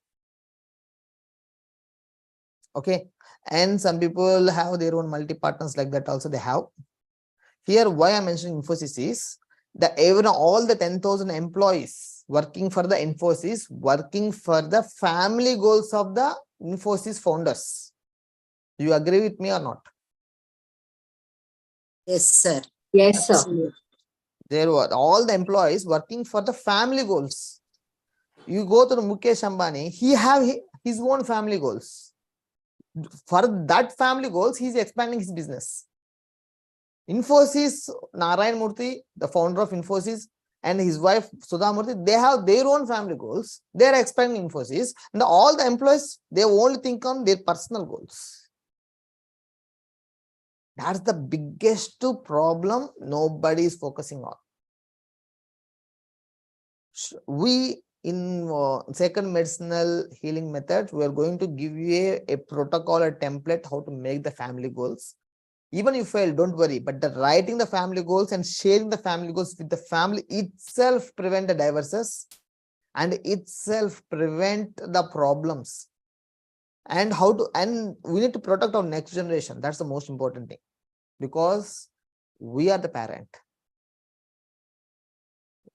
Okay. And some people have their own multi-partners like that also they have. Here, why I'm mentioning Infosys is that all the 10,000 employees working for the Infosys, working for the family goals of the Infosys founders. Do you agree with me or not? Yes, sir. Yes, sir. Absolutely. There were all the employees working for the family goals. You go to the Mukesh Ambani, he have his own family goals. For that family goals, he's expanding his business. Infosys, Narayan Murthy, the founder of Infosys, and his wife Sudha Murthy, they have their own family goals. They are expanding Infosys, and all the employees, they only think on their personal goals. That's the biggest problem nobody is focusing on. We in second medicinal healing method, we are going to give you a protocol, a template, how to make the family goals. Even if you fail, don't worry, but the writing the family goals and sharing the family goals with the family itself prevent the divorces and itself prevent the problems. And we need to protect our next generation. That's the most important thing, because we are the parent.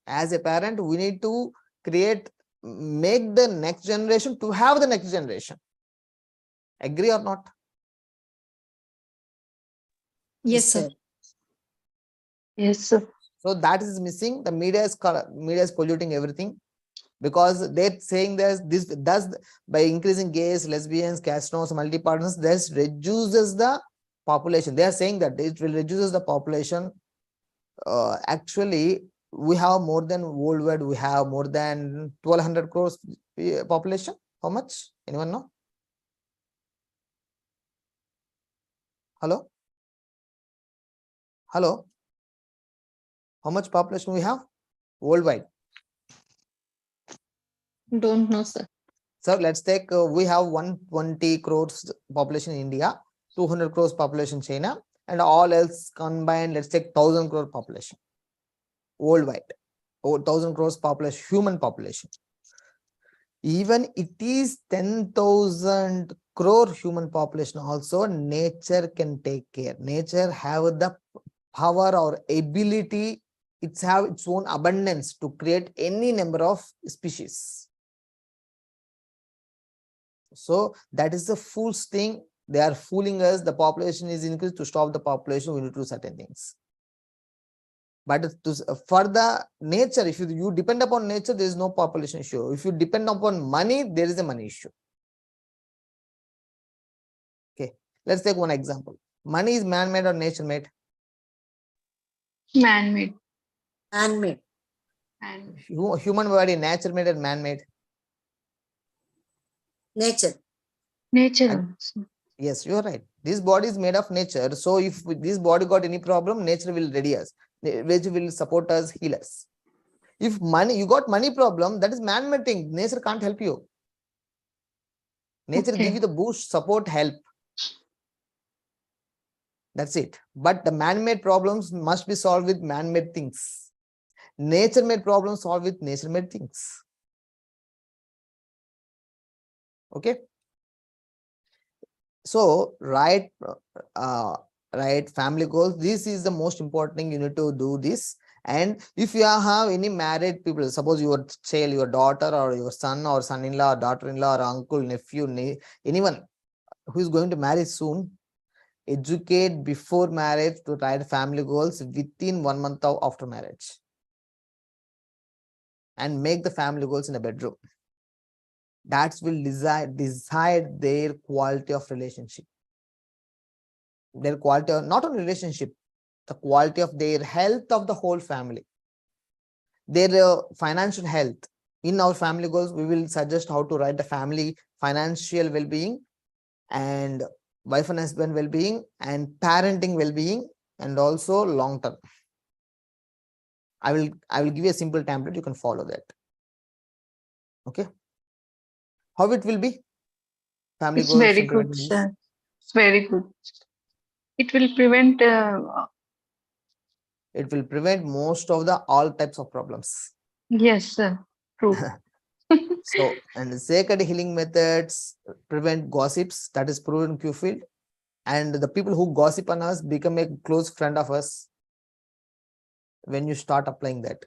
As a parent, we need to make the next generation to have the next generation. Agree or not? Yes, sir. Yes, sir. So that is missing. The media is polluting everything, because they're saying this does by increasing gays, lesbians, castanos, multi-partners, this reduces the population. They are saying that it will reduces the population. Actually, we have more than worldwide. We have more than 1,200 crores population. How much? Anyone know? Hello? Hello? How much population we have worldwide? Don't know, sir. So let's take, we have 120 crores population in India. 200 crores population China, and all else combined, let's take 1,000 crore population worldwide, or 1,000 crores population, human population. Even it is 10,000 crore human population also, nature can take care. Nature have the power or ability, it's have its own abundance to create any number of species. So that is the fool's thing. They are fooling us. The population is increased. To stop the population, we need to do certain things. But for the nature, if you depend upon nature, there is no population issue. If you depend upon money, there is a money issue. Okay, let's take one example. Money is man-made or nature-made? Man-made. handmade. And Human body, nature-made or man-made? Nature. nature And- also. Yes, you are right. This body is made of nature. So if this body got any problem, nature will ready us. Nature will support us, heal us. If you got money problem, that is man-made thing. Nature can't help you. Nature Okay. give you the boost, support, help. That's it. But the man-made problems must be solved with man-made things. Nature-made problems solved with nature-made things. Okay. So right family goals. This is the most important thing. You need to do this. And if you have any married people, suppose your child, your daughter, or your son, or son-in-law, or daughter-in-law, or uncle, nephew, anyone who is going to marry soon, educate before marriage to write family goals within 1 month after marriage, and make the family goals in a bedroom. That will decide their quality of relationship, their quality of not only relationship, the quality of their health of the whole family, their financial health. In our family goals, we will suggest how to write the family financial well-being, and wife and husband well-being, and parenting well-being, and also long-term. I will give you a simple template. You can follow that. Okay. How it will be? Family It's goals. very simple good, and easy. sir. It's very good. It will prevent It will prevent most of the all types of problems. yes, sir. True. So, and the sacred healing methods prevent gossips. That is proven in Q-field. And the people who gossip on us become a close friend of us when you start applying that.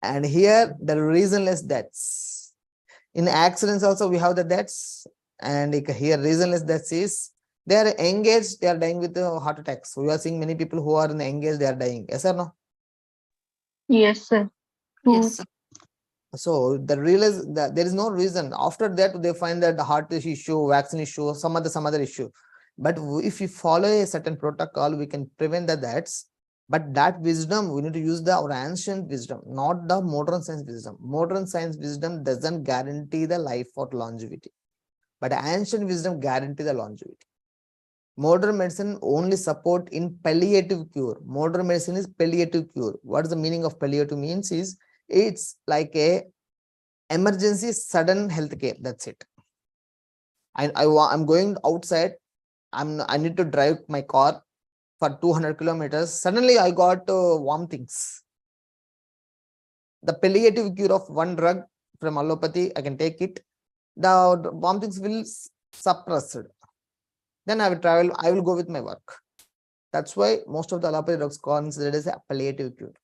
And here, the reasonless deaths. In accidents also, we have the deaths. And here, reasonless deaths is, they are engaged, they are dying with heart attacks. We are seeing many people who are in engaged, they are dying. Yes or no? Yes, sir. True. Yes, sir. So the realize that there is no reason. After that, they find that the heart issue, vaccine issue, some other issue. But if we follow a certain protocol, we can prevent the deaths. But that wisdom, we need to use our ancient wisdom, not the modern science wisdom. Modern science wisdom doesn't guarantee the life or longevity, but ancient wisdom guarantee the longevity. Modern medicine only support in palliative cure. Modern medicine is palliative cure. What is the meaning of palliative means is, it's like a emergency sudden health care. That's it. I'm going outside. I need to drive my car for 200 kilometers. Suddenly I got things. The palliative cure of one drug from allopathy, I can take it. The things will suppress it. Then I will travel. I will go with my work. That's why most of the allopathy drugs considered as a palliative cure.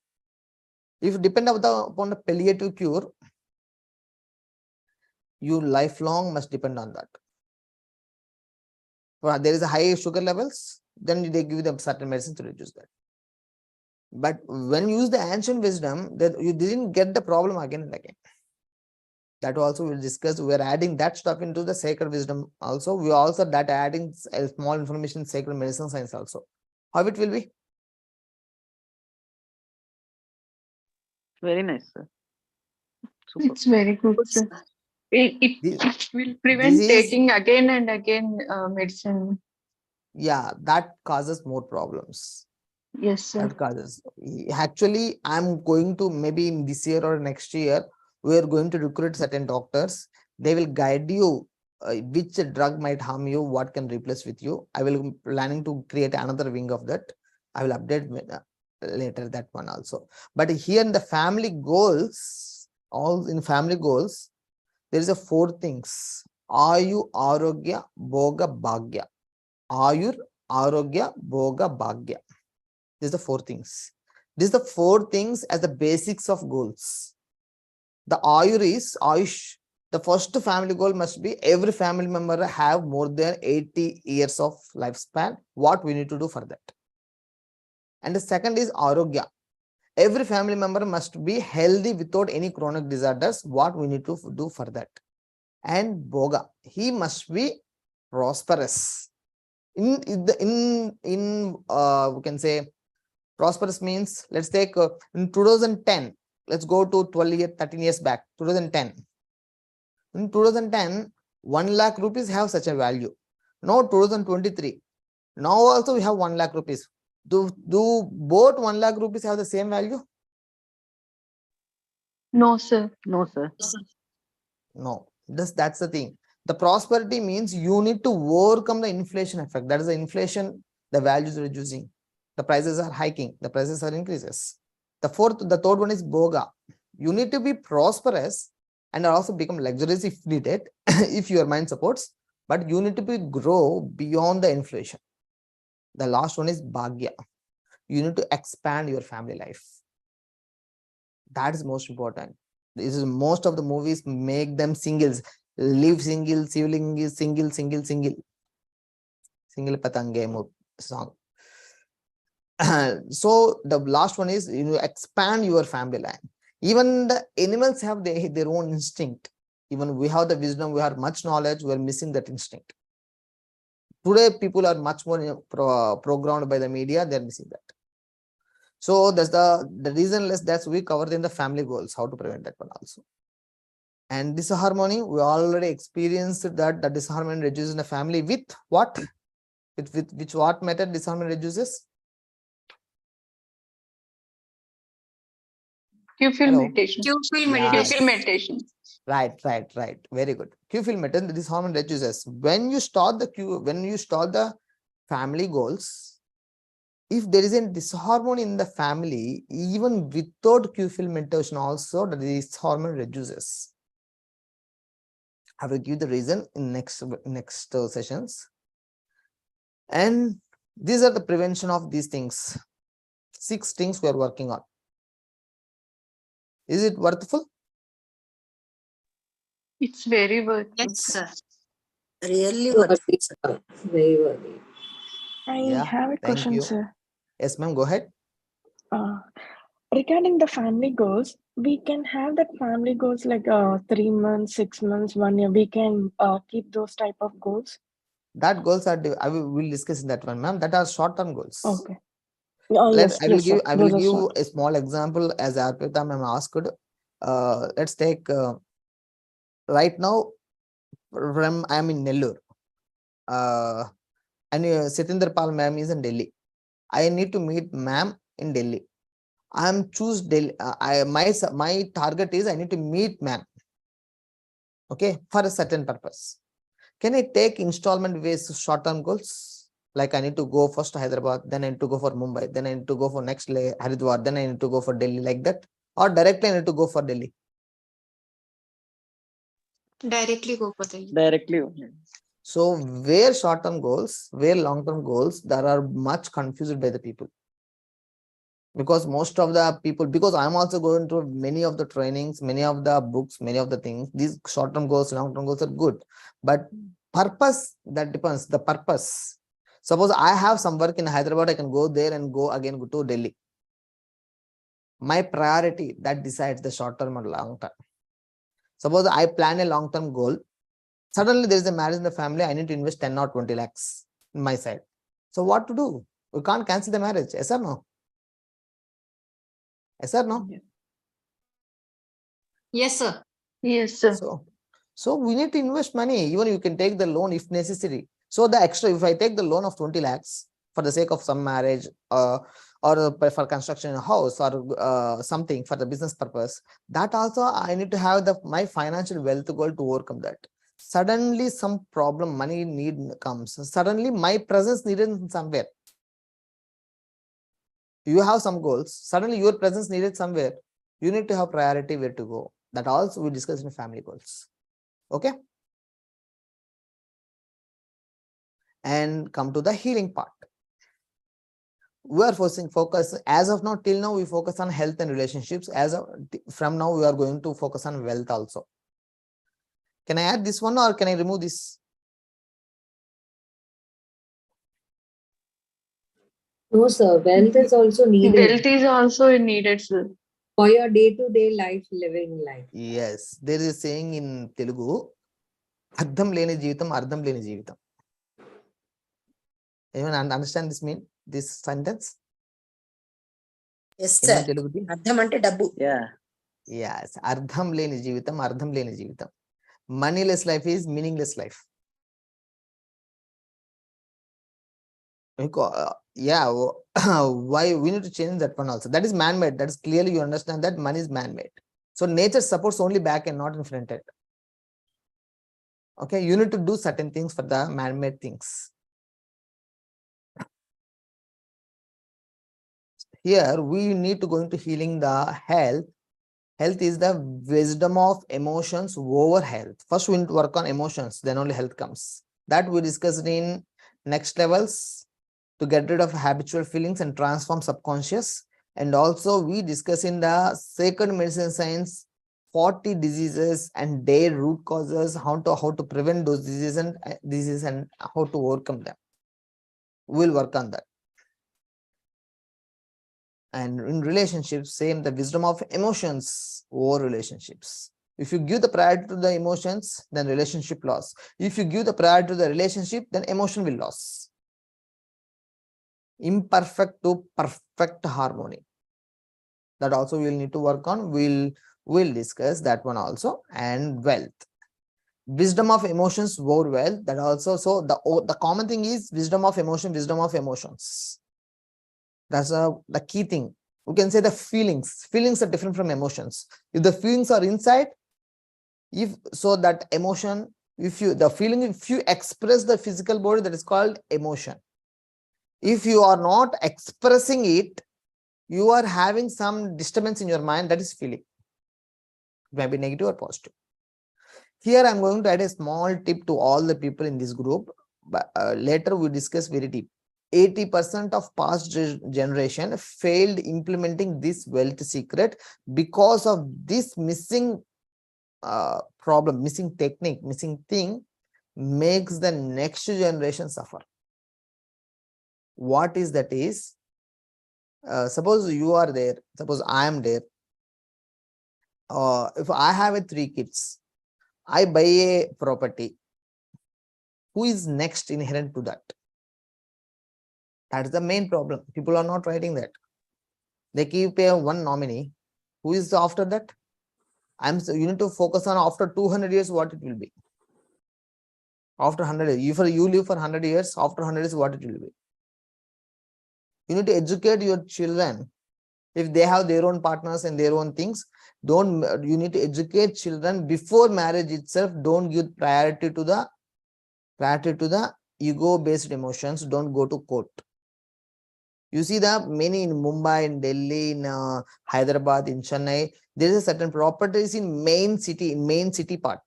If you depend upon the palliative cure, you lifelong must depend on that. Well, there is a high sugar levels, then they give them certain medicine to reduce that. But when you use the ancient wisdom, that you didn't get the problem again and again. That also we'll discuss. We are adding that stuff into the sacred wisdom also. We also that adding a small information in sacred medicine science also. How it will be? Very nice, sir. Super. It's very good, sir. It will prevent is- taking again and again medicine. Yeah, that causes more problems. Yes, sir. That causes. Actually, I'm going to, maybe in this year or next year, we are going to recruit certain doctors. They will guide you which drug might harm you, what can replace with you. I will planning to create another wing of that. I will update later that one also. But here in the family goals, all in family goals, there is a 4 things. Ayu, Arogya, Bhoga, Bhagya. Ayur, Arogya, Bhoga, Bhagya. These are the 4 things. These are the 4 things as the basics of goals. The Ayur is Ayush. The first family goal must be every family member have more than 80 years of lifespan. What we need to do for that? And the second is Arogya. Every family member must be healthy without any chronic disorders. What we need to do for that? And Bhoga, he must be prosperous. We can say prosperous means, let's take in 2010, let's go to 12 years, 13 years back, 2010. In 2010, 1 lakh rupees have such a value. Now 2023, now also we have 1 lakh rupees. Do both 1 lakh rupees have the same value? No, sir. No, sir. No, that's the thing. The prosperity means you need to overcome the inflation effect. That is the inflation, the values are reducing, the prices are hiking, the prices are increases. The third one is Bhoga. You need to be prosperous and also become luxurious if needed, if your mind supports, but you need to grow beyond the inflation. The last one is Bhagya. You need to expand your family life. That is most important. This is most of the movies make them singles. Live single, single, single, single, single. Single Patange song. So the last one is expand your family line. Even the animals have their own instinct. Even we have the wisdom, we have much knowledge, we are missing that instinct. Today, people are much more programmed by the media, they are missing that. So that's the reason that we covered in the family goals, how to prevent that one also. And disharmony, we already experienced that the disharmony reduces in the family with what? With which what method disharmony reduces? Q-field Hello. meditation. Q-field Yeah. Q-field meditation. Right. Very good. Q-field method, this hormone reduces. When you start the family goals, if there is a disharmony in the family, even without Q-field meditation also, the disharmony reduces. I will give the reason in next sessions. And these are the prevention of these things. 6 things we are working on. Is it worthful? It's very worth. Yes, sir. Really worthwhile, sir. Very worthy. I Yeah, have a thank question, you. sir. Yes, ma'am, go ahead. Regarding the family goals, we can have that family goals like 3 months, 6 months, 1 year. We can keep those type of goals. That goals are, we'll discuss in that one, ma'am. That are short-term goals. Okay. Yes, I will give those are short. a small example as Arpita ma'am asked. Let's take right now I am in Nellore. And Satinder Pal ma'am is in Delhi. I need to meet ma'am in Delhi. I am choose Delhi. My target is I need to meet ma'am. Okay, for a certain purpose. Can I take installment based short-term goals? Like I need to go first to Hyderabad, then I need to go for Mumbai, then I need to go for next Haridwar, then I need to go for Delhi, like that, or directly I need to go for Delhi. Directly go for the. Directly. So where short-term goals, where long-term goals, there are much confused by the people. Because most of the people, because I'm also going through many of the trainings, many of the books, many of the things, these short-term goals, long-term goals are good. But purpose, that depends, the purpose. Suppose I have some work in Hyderabad, I can go there and go to Delhi. My priority, that decides the short-term or long-term. Suppose I plan a long-term goal. Suddenly there is a marriage in the family, I need to invest 10 or 20 lakhs in my side. So what to do? We can't cancel the marriage, yes or no? Yes or no? Yes, sir. Yes, sir. So we need to invest money. Even you can take the loan if necessary. So the extra, if I take the loan of 20 lakhs for the sake of some marriage or for construction in a house or something for the business purpose, that also I need to have my financial wealth goal to overcome that. suddenly some problem, money need comes. Suddenly my presence needed somewhere. You have some goals. Suddenly your presence needed somewhere. You need to have priority where to go. That also we discuss in family goals. Okay. And come to the healing part. We are focus as of now, till now we focus on health and relationships. From now we are going to focus on wealth also. Can I add this one or can I remove this? No, sir. Wealth is also needed Wealth is also needed, sir. for your day-to-day life, living life. Yes, there is a saying in Telugu, Ardham leni jeevitam, ardham leni jeevitam. Anyone understand this sentence? Yes, Anyone sir. Telugu? Ardham ante dabbu. Yeah. Yes, ardham leni jeevitam, ardham leni jeevitam. Moneyless life is meaningless life. Yeah, why we need to change that one also. That is man-made. That is clearly you understand that money is man-made. So nature supports only back and not in front end. Okay, you need to do certain things for the man-made things. Here we need to go into healing the health. Health is the wisdom of emotions over health. First we need to work on emotions, then only health comes. That we discussed in next levels, to get rid of habitual feelings and transform subconscious. And also we discuss in the sacred medicine science 40 diseases and their root causes, how to prevent those diseases and how to overcome them. We'll work on that. And in relationships, same, the wisdom of emotions over relationships. If you give the priority to the emotions, then relationship loss. If you give the priority to the relationship, then emotion will loss. Imperfect to perfect harmony. That also we'll need to work on. We'll discuss that one also. And wealth. Wisdom of emotions over wealth. That also. So the common thing is wisdom of emotion, wisdom of emotions. That's the key thing. We can say the feelings. Feelings are different from emotions. If the feelings are inside, if you express the physical body, that is called emotion. If you are not expressing it, you are having some disturbance in your mind, that is feeling. It may be negative or positive. Here I'm going to add a small tip to all the people in this group, but later we discuss very deep. 80% of past generation failed implementing this wealth secret because of this missing problem, missing technique, missing thing makes the next generation suffer. What is that is, suppose you are there, suppose I am there. If I have 3 kids, I buy a property. Who is next inherent to that? That's the main problem. People are not writing that. They keep a one nominee. Who is after that? You need to focus on after 200 years what it will be. After 100 years, if you live for 100 years, after 100 years what it will be. You need to educate your children. If they have their own partners and their own things, you need to educate children before marriage itself. Don't give priority to the ego-based emotions. Don't go to court. You see that many in Mumbai, in Delhi, in Hyderabad, in Chennai, there is a certain properties in main city part.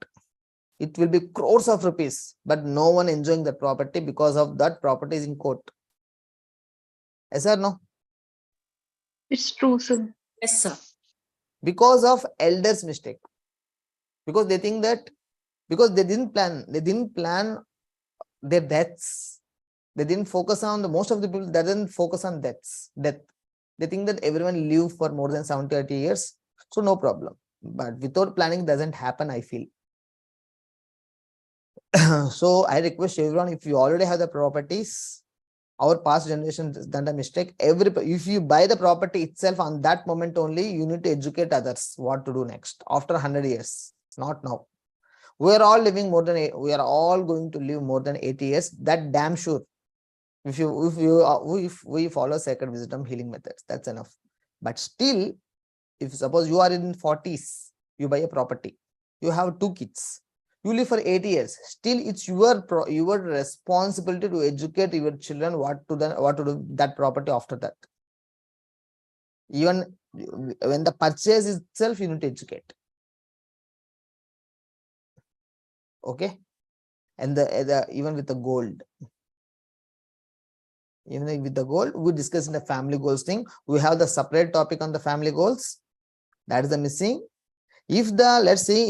It will be crores of rupees, but no one enjoying that property because of that property is in court. Yes or no? It's true, sir. Yes, sir. Because of elders' mistake. Because they think that, because they didn't plan their deaths. They didn't focus on most of the people that didn't focus on death. They think that everyone live for more than 70 or 80 years. So no problem. But without planning doesn't happen, I feel. So I request everyone, if you already have the properties, our past generation has done a mistake. If you buy the property itself on that moment only, you need to educate others what to do next after 100 years, not now. We are all going to live more than 80 years. That damn sure. If we follow sacred wisdom healing methods, that's enough. But still, if suppose you are in 40s, you buy a property, you have 2 kids, You live for 80 years. Still, it's your responsibility to educate your children what to do that property after that. Even when the purchase itself, you need to educate. Okay, and even with the gold. Even with the gold, we discuss in the family goals thing. We have the separate topic on the family goals. That is the missing. If the, let's say,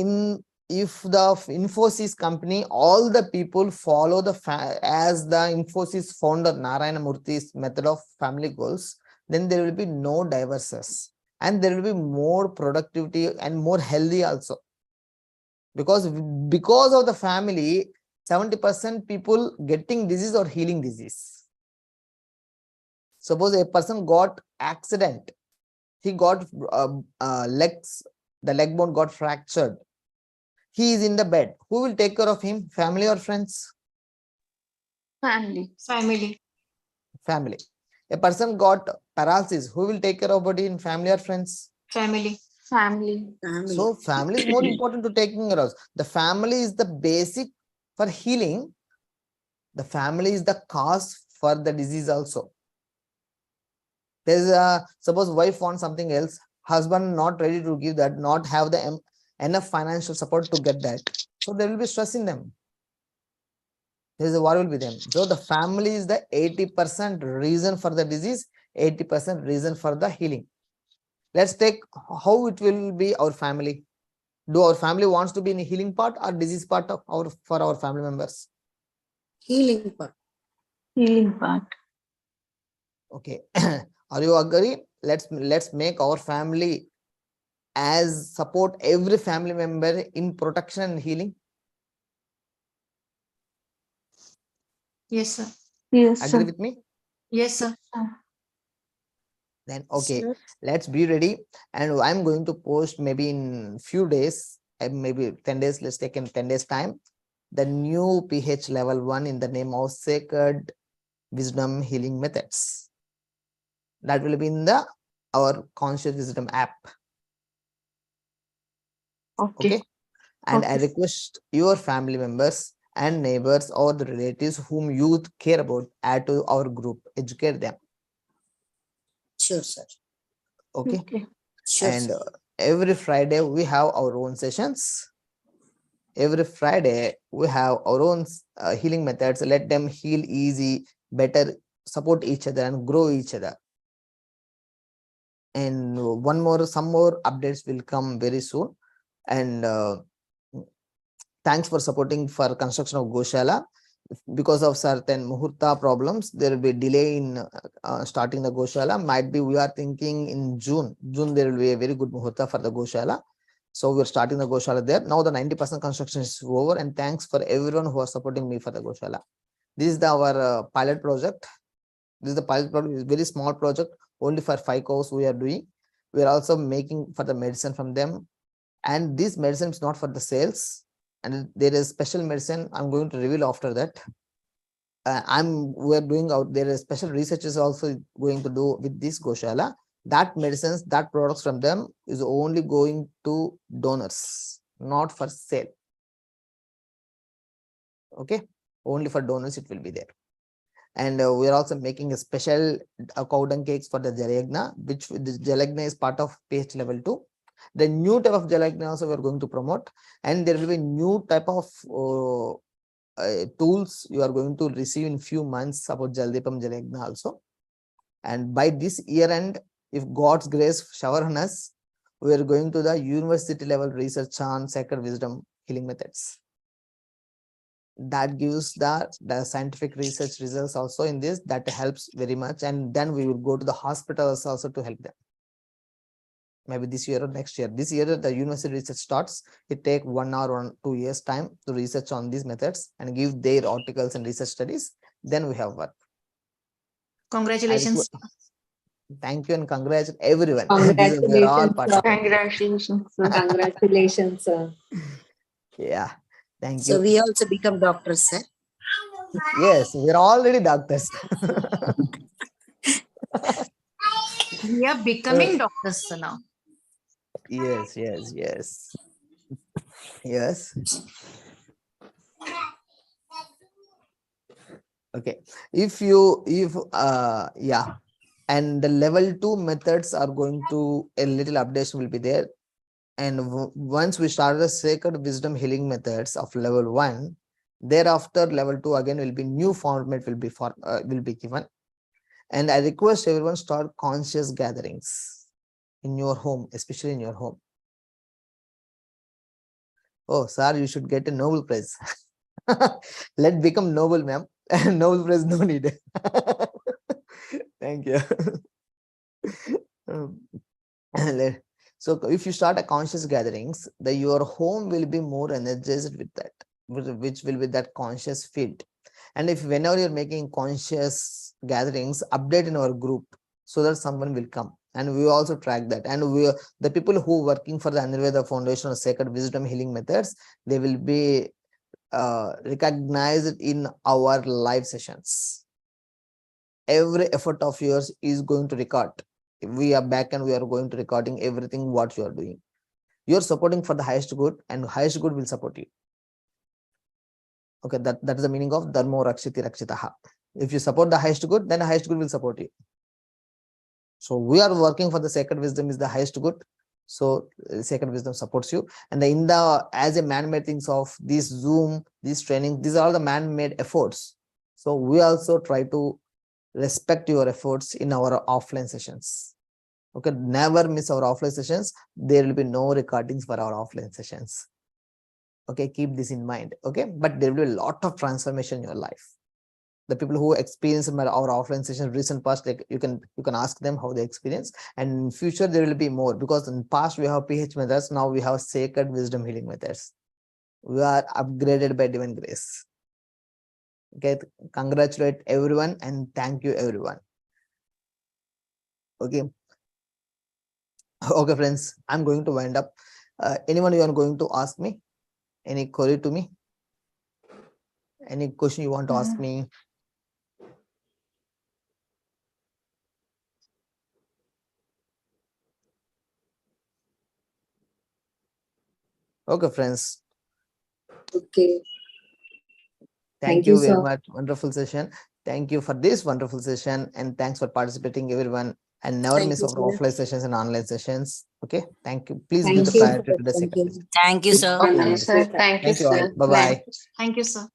if the Infosys company, all the people follow as the Infosys founder Narayana Murthy's method of family goals, then there will be no diverses, and there will be more productivity and more healthy also. Because of the family, 70% people getting disease or healing disease. Suppose a person got accident, he got legs, the leg bone got fractured. He is in the bed. Who will take care of him? Family or friends? Family. Family. Family. A person got paralysis. Who will take care of body in family or friends? Family. Family. So family is more important to taking care of. The family is the basic for healing. The family is the cause for the disease also. There's suppose wife wants something else, husband not ready to give that, not have the enough financial support to get that. So there will be stress in them. There's a war will be them. So the family is the 80% reason for the disease, 80% reason for the healing. Let's take how it will be our family. Do our family wants to be in the healing part or disease part of for our family members? Healing part. Healing part. Okay. Are you agree? Let's make our family as support every family member in protection and healing. Yes, sir. Yes, Agree with me? Yes, sir. Then okay, Sir. let's be ready. And I'm going to post maybe in few days, maybe 10 days. Let's take in 10 days time, the new PH level 1 in the name of Sacred Wisdom Healing Methods. That will be in our Conscious Wisdom app. Okay. And I request your family members and neighbors or the relatives whom you care about, add to our group, educate them. Sure, sir. Okay. Sure, And sir. every Friday we have our own sessions. Every Friday we have our own healing methods. Let them heal easy, better, support each other and grow each other. And some more updates will come very soon. And thanks for supporting for construction of Goshala. Because of certain Muhurta problems, there will be delay in starting the Goshala. Might be we are thinking in June. There will be a very good Muhurta for the Goshala. So we're starting the Goshala there. Now the 90% construction is over, and thanks for everyone who are supporting me for the Goshala. This is our pilot project. This is the pilot project. It's a very small project, only for 5 cows we are doing. We are also making for the medicine from them. And this medicine is not for the sales. And there is special medicine I'm going to reveal after that. We're doing out there is special research is also going to do with this Goshala. That medicines, that products from them is only going to donors, not for sale. Okay, only for donors it will be there. And we are also making a special cow dung cakes for the Jalagna, which the Jalagna is part of PH level 2. The new type of Jalagna also we are going to promote, and there will be new type of tools you are going to receive in few months about Jaldipam Jalagna also. And by this year end, if God's grace shower on us, we are going to the university level research on Sacred Wisdom Healing Methods. That gives the scientific research results also in this, that helps very much. And then we will go to the hospitals also to help them. Maybe this year or next year. This year the university research starts. It takes 1 or 2 years time to research on these methods and give their articles and research studies. Then we have work. Congratulations. Thank you and congratulations everyone. Congratulations, sir. Congratulations, sir. Congratulations, sir. Yeah, thank So you. we also become doctors, sir. Yes, we're already doctors. We are becoming doctors, sir, now. Yes. Okay. If yeah, and the level 2 methods are going to, a little updation will be there. And once we start the sacred wisdom healing methods of level 1, thereafter level 2 again will be new format will be given. And I request everyone start conscious gatherings in your home, especially in your home. Oh, sir, you should get a Nobel Prize. Let become Nobel, ma'am. Nobel Prize no need. Thank you. So if you start a conscious gatherings, your home will be more energized with that, which will be that conscious field. And if whenever you're making conscious gatherings, update in our group so that someone will come. And we also track that. And the people who working for the Ayurveda Foundation or Sacred Wisdom Healing Methods, they will be recognized in our live sessions. Every effort of yours is going to record. We are back and we are going to recording everything what you are doing. You are supporting for the highest good, and highest good will support you. Okay, that is the meaning of Dharmo Rakshiti Rakshitaha. If you support the highest good, then the highest good will support you. So we are working for the sacred wisdom is the highest good. So sacred wisdom supports you. And as a man-made things of this Zoom, this training, these are all the man-made efforts. So we also try to respect your efforts in our offline sessions. Okay, never miss our offline sessions. There will be no recordings for our offline sessions. Okay, keep this in mind. Okay, but there will be a lot of transformation in your life. The people who experience our offline sessions recent past, like you can ask them how they experience, and in future there will be more, because in past we have PH methods, now we have sacred wisdom healing methods. We are upgraded by divine grace. Okay, congratulate everyone and thank you everyone. Okay. Okay, friends, I'm going to wind up. Anyone you are going to ask me? Any query to me? Any question you want to ask me? Okay, friends. Okay. Thank you very sir. much. Wonderful session. Thank you for this wonderful session, and thanks for participating, everyone. And never Thank miss you, our sir. offline sessions and online sessions. Okay, thank you. Please Thank give the you, priority sir. to the Thank second you. wisdom. Thank you, sir. Okay, sir. Thank you, Thank you all. sir. Bye bye. Thank you, sir.